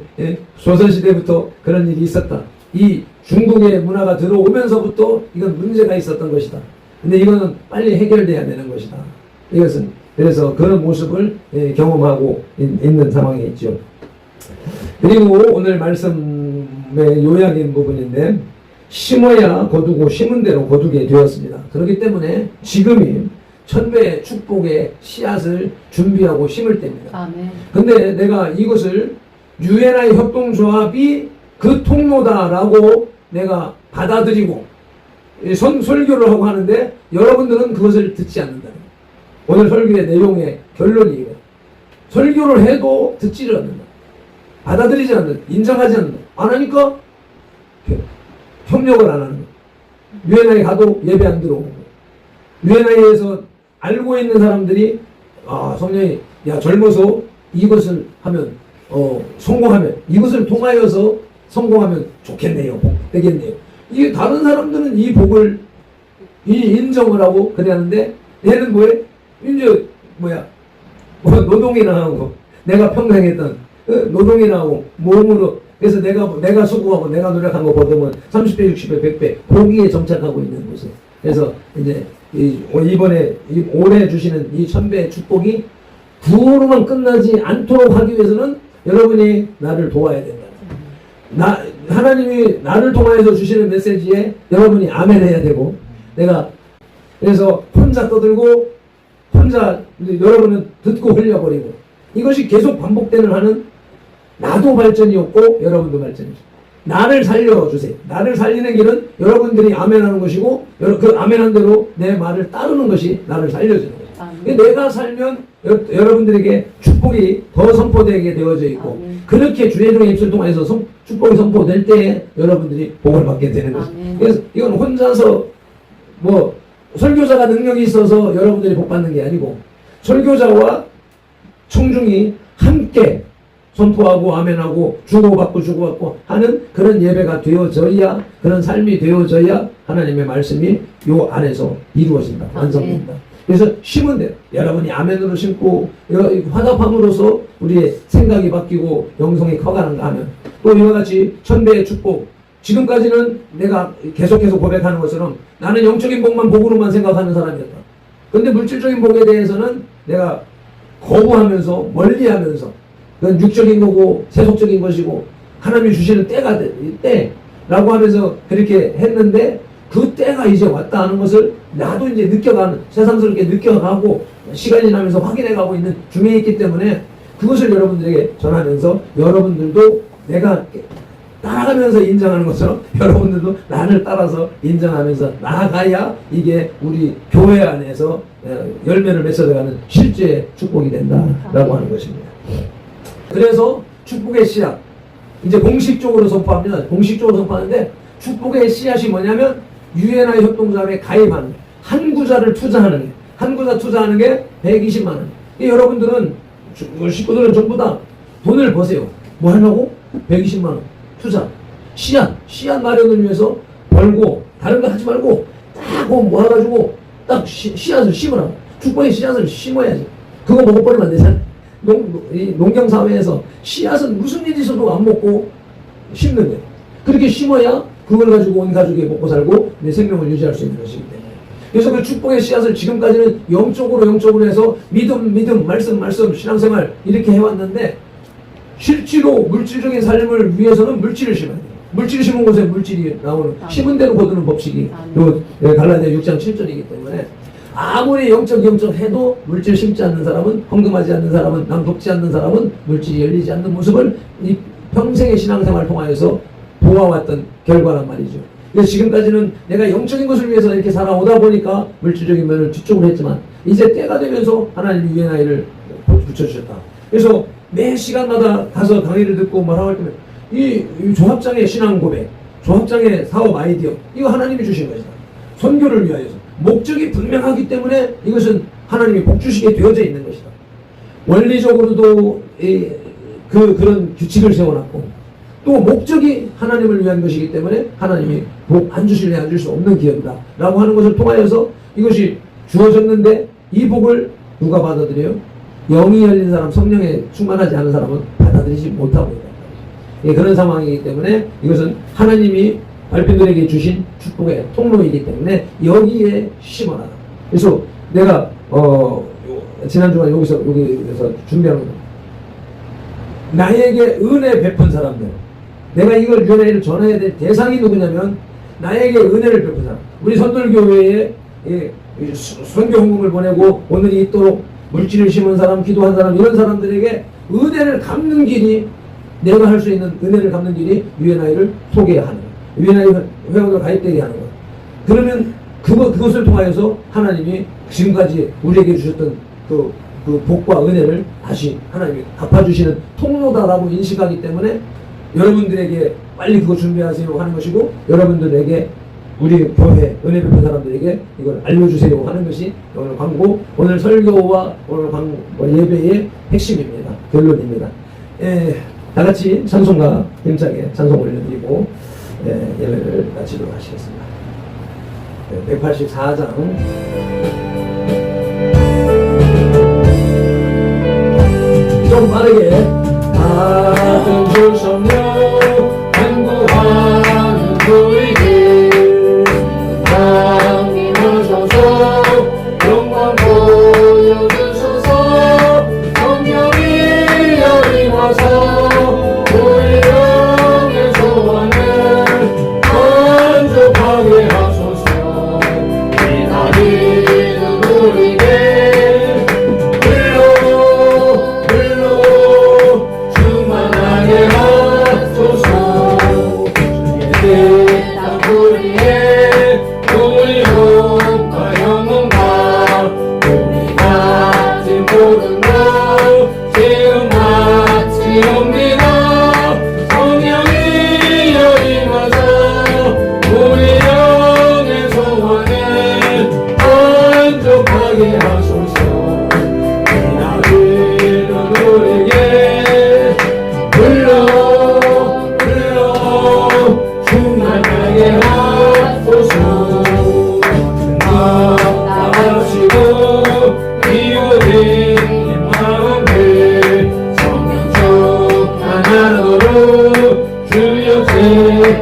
조선시대부터 그런 일이 있었다. 이 중국의 문화가 들어오면서부터 이건 문제가 있었던 것이다. 근데 이거는 빨리 해결돼야 되는 것이다. 이것은 그래서 그런 모습을 경험하고 있는 상황에 있죠. 그리고 오늘 말씀의 요약인 부분인데, 심어야 거두고 심은 대로 거두게 되었습니다. 그렇기 때문에 지금이 천배의 축복의 씨앗을 준비하고 심을 때입니다. 아멘. 근데 내가 이것을 유엔아의 협동조합이 그 통로다라고 내가 받아들이고 설교를 하고 하는데 여러분들은 그것을 듣지 않는다. 오늘 설교의 내용의 결론이에요. 설교를 해도 듣지를 않는다. 받아들이지 않는다. 인정하지 않는다. 안 하니까 협력을 안 하는 거예요. 유엔아에 가도 예배 안 들어오고, 유엔아에서 알고 있는 사람들이 성령이 젊어서 이것을 하면 성공하면 이것을 통하여서 성공하면 좋겠네요, 복 되겠네요. 이게 다른 사람들은 이 복을 인정을 하고 그래 하는데 얘는 뭐해? 이제 노동이나 하고 내가 평생 했던 노동이나 하고 몸으로, 그래서 내가 수고하고 내가 노력한 거 보면 30배, 60배, 100배 거기에 정착하고 있는 모습. 그래서 이제 이번에 올해 주시는 이 천배의 축복이 부로만 끝나지 않도록 하기 위해서는 여러분이 나를 도와야 된다. 하나님이 나를 통하여서 주시는 메시지에 여러분이 아멘 해야 되고, 내가 그래서 혼자 떠들고 혼자 여러분은 듣고 흘려버리고, 이것이 계속 반복되는 하는 나도 발전이 없고 여러분도 발전이 없어요. 나를 살려주세요. 나를 살리는 길은 여러분들이 아멘하는 것이고 그 아멘한 대로 내 말을 따르는 것이 나를 살려주는 거예요. 내가 살면 여러분들에게 축복이 더 선포되게 되어져 있고, 그렇게 주의종의 입술 통해서 축복이 선포될 때에 여러분들이 복을 받게 되는 것입니다. 그래서 이건 혼자서 설교자가 능력이 있어서 여러분들이 복 받는 게 아니고, 설교자와 청중이 함께 선포하고 아멘하고 주고받고 하는 그런 예배가 되어져야, 그런 삶이 되어져야 하나님의 말씀이 요 안에서 이루어진다, 완성된다. 그래서 심은 대로 여러분이 아멘으로 심고 화답함으로써 우리의 생각이 바뀌고 영성이 커가는가 하면, 또 이와 같이 천배의 축복, 지금까지는 내가 계속해서 고백하는 것처럼 나는 영적인 복만 복으로만 생각하는 사람이었다. 그런데 물질적인 복에 대해서는 내가 거부하면서 멀리하면서, 그건 육적인 거고 세속적인 것이고 하나님이 주시는 때라고 하면서 그렇게 했는데 그 때가 이제 왔다 하는 것을 나도 이제 느껴가는, 새삼스럽게 느껴가고 시간이 나면서 확인해가고 있는 중에 있기 때문에 그것을 여러분들에게 전하면서 여러분들도 내가 따라가면서 인정하는 것처럼 여러분들도 나를 따라서 인정하면서 나아가야 이게 우리 교회 안에서 열매를 맺어가는 실제 축복이 된다라고 하는 것입니다. 그래서 축복의 씨앗, 이제 공식적으로 선포합니다. 공식적으로 선포하는데 축복의 씨앗이 뭐냐면 유엔아이 협동조합에 가입하는 한 구자를 투자하는 게, 한 구자 투자하는 게 120만 원. 여러분들은 식구들은 전부 다 돈을 버세요. 뭐 하려고? 120만 원 투자. 씨앗 마련을 위해서 벌고 다른 거 하지 말고 딱 모아가지고 딱 씨앗을 심으라고. 축복의 씨앗을 심어야지. 그거 먹어버리면 안 되잖아. 농경사회에서 씨앗은 무슨 일이 있어도 안 먹고 심는 거예요. 그렇게 심어야 그걸 가지고 온 가족이 먹고 살고 내 생명을 유지할 수 있는 것이기 때문에. 그래서 그 축복의 씨앗을 지금까지는 영적으로 해서 믿음, 말씀, 신앙생활 이렇게 해왔는데 실제로 물질적인 삶을 위해서는 물질을 심어야 돼요. 물질을 심은 곳에 물질이 나오는, 심은 대로 거두는 법칙이 요 갈라디아 6장 7절이기 때문에 아무리 영적 해도 물질 심지 않는 사람은, 헌금하지 않는 사람은, 남 돕지 않는 사람은 물질이 열리지 않는 모습을 이 평생의 신앙생활을 통하여서 보아왔던 결과란 말이죠. 그래서 지금까지는 내가 영적인 것을 위해서 이렇게 살아오다 보니까 물질적인 면을 뒤쪽으로 했지만 이제 때가 되면서 하나님이 유엔아이를 붙여주셨다. 그래서 매 시간마다 가서 강의를 듣고 뭐라고 할 때면 이 조합장의 신앙 고백, 조합장의 사업 아이디어, 이거 하나님이 주신 것이다. 선교를 위하여서 목적이 분명하기 때문에 이것은 하나님이 복 주시게 되어져 있는 것이다. 원리적으로도 그런 규칙을 세워놨고 또 목적이 하나님을 위한 것이기 때문에 하나님이 복 안 주실래 안 줄 수 없는 기업이다 라고 하는 것을 통하여서 이것이 주어졌는데 이 복을 누가 받아들여요? 영이 열린 사람, 성령에 충만하지 않은 사람은 받아들이지 못하고 있다. 예, 그런 상황이기 때문에 이것은 하나님이 발표들에게 주신 축복의 통로이기 때문에 여기에 심어라. 그래서 내가 지난주간 여기서 준비한 겁니다. 나에게 은혜 베푼 사람들, 내가 이걸 유엔아이를 전해야 될 대상이 누구냐면 나에게 은혜를 베푼 사람. 우리 선돌교회에 선교 헌금을 보내고 오늘 있도록 물질을 심은 사람, 기도한 사람, 이런 사람들에게 은혜를 갚는 길이, 내가 할 수 있는 은혜를 갚는 길이 유엔아이를 소개하는 거예요. 유엔아이 회원으로 가입되게 하는 거예요. 그러면 그것을 통하여서 하나님이 지금까지 우리에게 주셨던 그 복과 은혜를 다시 하나님이 갚아주시는 통로다라고 인식하기 때문에 여러분들에게 빨리 그거 준비하세요 하는 것이고, 여러분들에게 우리 교회 은혜 베푼 사람들에게 이걸 알려주세요 하는 것이 오늘 광고, 오늘 설교와 오늘 예배의 핵심입니다. 결론입니다. 다 같이 찬송가 힘차게 찬송 올려드리고 예배를 마치도록 하시겠습니다. 184장 좀 빠르게. 같은 주성령 간구하는 우리들 하나님으로서 영광 보여주소서. 성령이 여리와서 우리 영의 소원을 만족하게 하소서. 기다리는 우리에게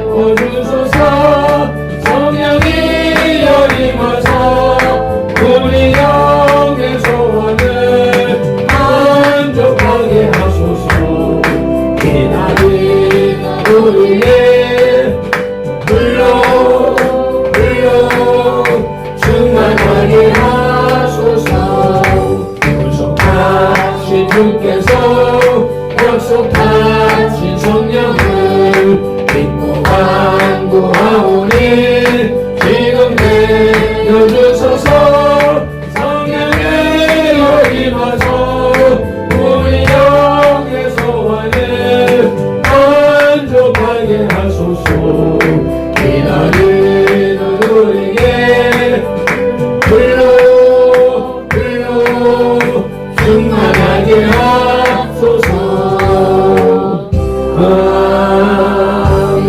세워주소서. 성령이 여림하사 우리 영 우리의 불러 충만하게 하소서. 약속하신 주께서 약속하신 성령을 믿고 간구하오니 지금 내려주소서. 성령의 임하소 우리 영의 소원을 만족하게 하소서. 기다리는 우리에게 불러 충만하게 하소서.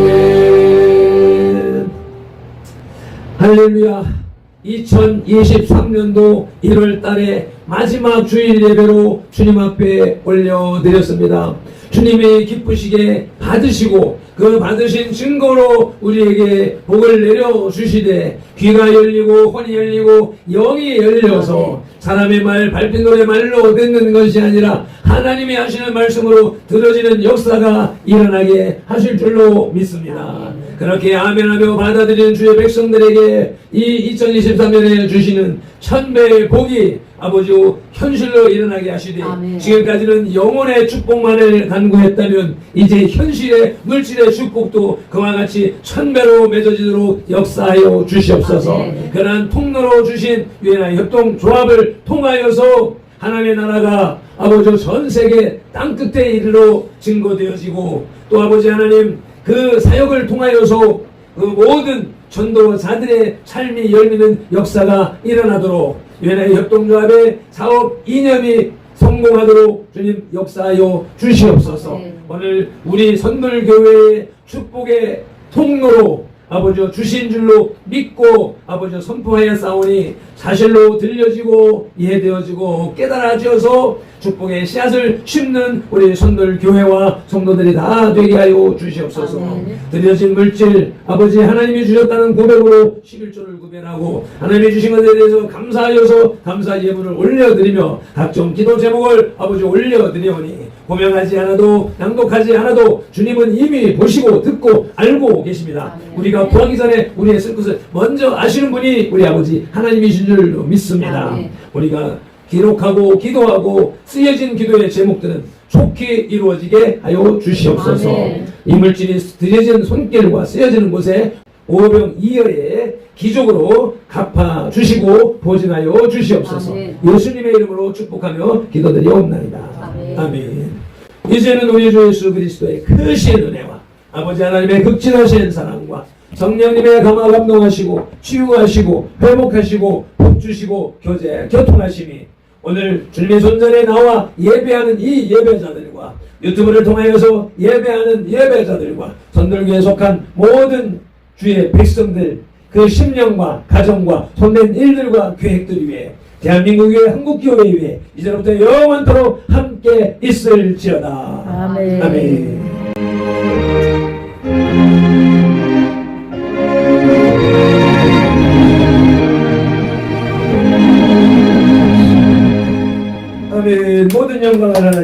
아멘. 할렐루야. 2023년도 1월 달에 마지막 주일 예배로 주님 앞에 올려드렸습니다. 주님이 기쁘시게 받으시고 그 받으신 증거로 우리에게 복을 내려주시되 귀가 열리고 혼이 열리고 영이 열려서 사람의 말 밟힌 노래 말로 듣는 것이 아니라 하나님이 하시는 말씀으로 들어지는 역사가 일어나게 하실 줄로 믿습니다. 그렇게 아멘하며 받아들이는 주의 백성들에게 이 2023년에 주시는 천배의 복이 아버지요 현실로 일어나게 하시되 지금까지는 영혼의 축복만을 간구했다면 이제 현실의 물질의 축복도 그와 같이 천배로 맺어지도록 역사하여 주시옵소서. 그러한 통로로 주신 유엔의 협동조합을 통하여서 하나님의 나라가 아버지 전 세계 땅끝에 이르러 증거되어지고 또 아버지 하나님 그 사역을 통하여서 그 모든 전도자들의 삶이 열리는 역사가 일어나도록 유엔의 협동조합의 사업 이념이 성공하도록 주님 역사하여 주시옵소서. 오늘 우리 선물교회의 축복의 통로로 아버지 주신 줄로 믿고 아버지 선포하여 싸우니 사실로 들려지고 이해되어지고 깨달아져서 축복의 씨앗을 심는 우리 선돌교회와 성도들이 다 되게 하여 주시옵소서. 드려진 물질 아버지 하나님이 주셨다는 고백으로 11조를 구별하고 하나님이 주신 것에 대해서 감사하여서 감사 예물을 올려드리며 각종 기도 제목을 아버지 올려드리오니 고명하지 않아도 낭독하지 않아도 주님은 이미 보시고 듣고 알고 계십니다. 우리가 구하기 전에 우리의 쓸 것을 먼저 아시는 분이 우리 아버지 하나님이신 줄로 믿습니다. 우리가 기록하고 기도하고 쓰여진 기도의 제목들은 속히 이루어지게 하여 주시옵소서. 이 물질이 드려진 손길과 쓰여지는 곳에 오병이어의 기적으로 갚아 주시고 보증하여 주시옵소서. 예수님의 이름으로 축복하며 기도드리옵나이다. 아멘. 이제는 우리 주 예수 그리스도의 크신 은혜와 아버지 하나님의 극진하신 사랑과 성령님의 감화 감동하시고 치유하시고 회복하시고 복주시고 교제 교통하심이 오늘 주님의 손전에 나와 예배하는 이 예배자들과 유튜브를 통하여서 예배하는 예배자들과 선들교에 속한 모든 주의 백성들 그 심령과 가정과 손댄 일들과 계획들 위해 대한민국의 한국교회 위해 이제부터 영원토록 함께 있을지어다. 아멘. 아멘. 아멘. 모든 영광을 하나님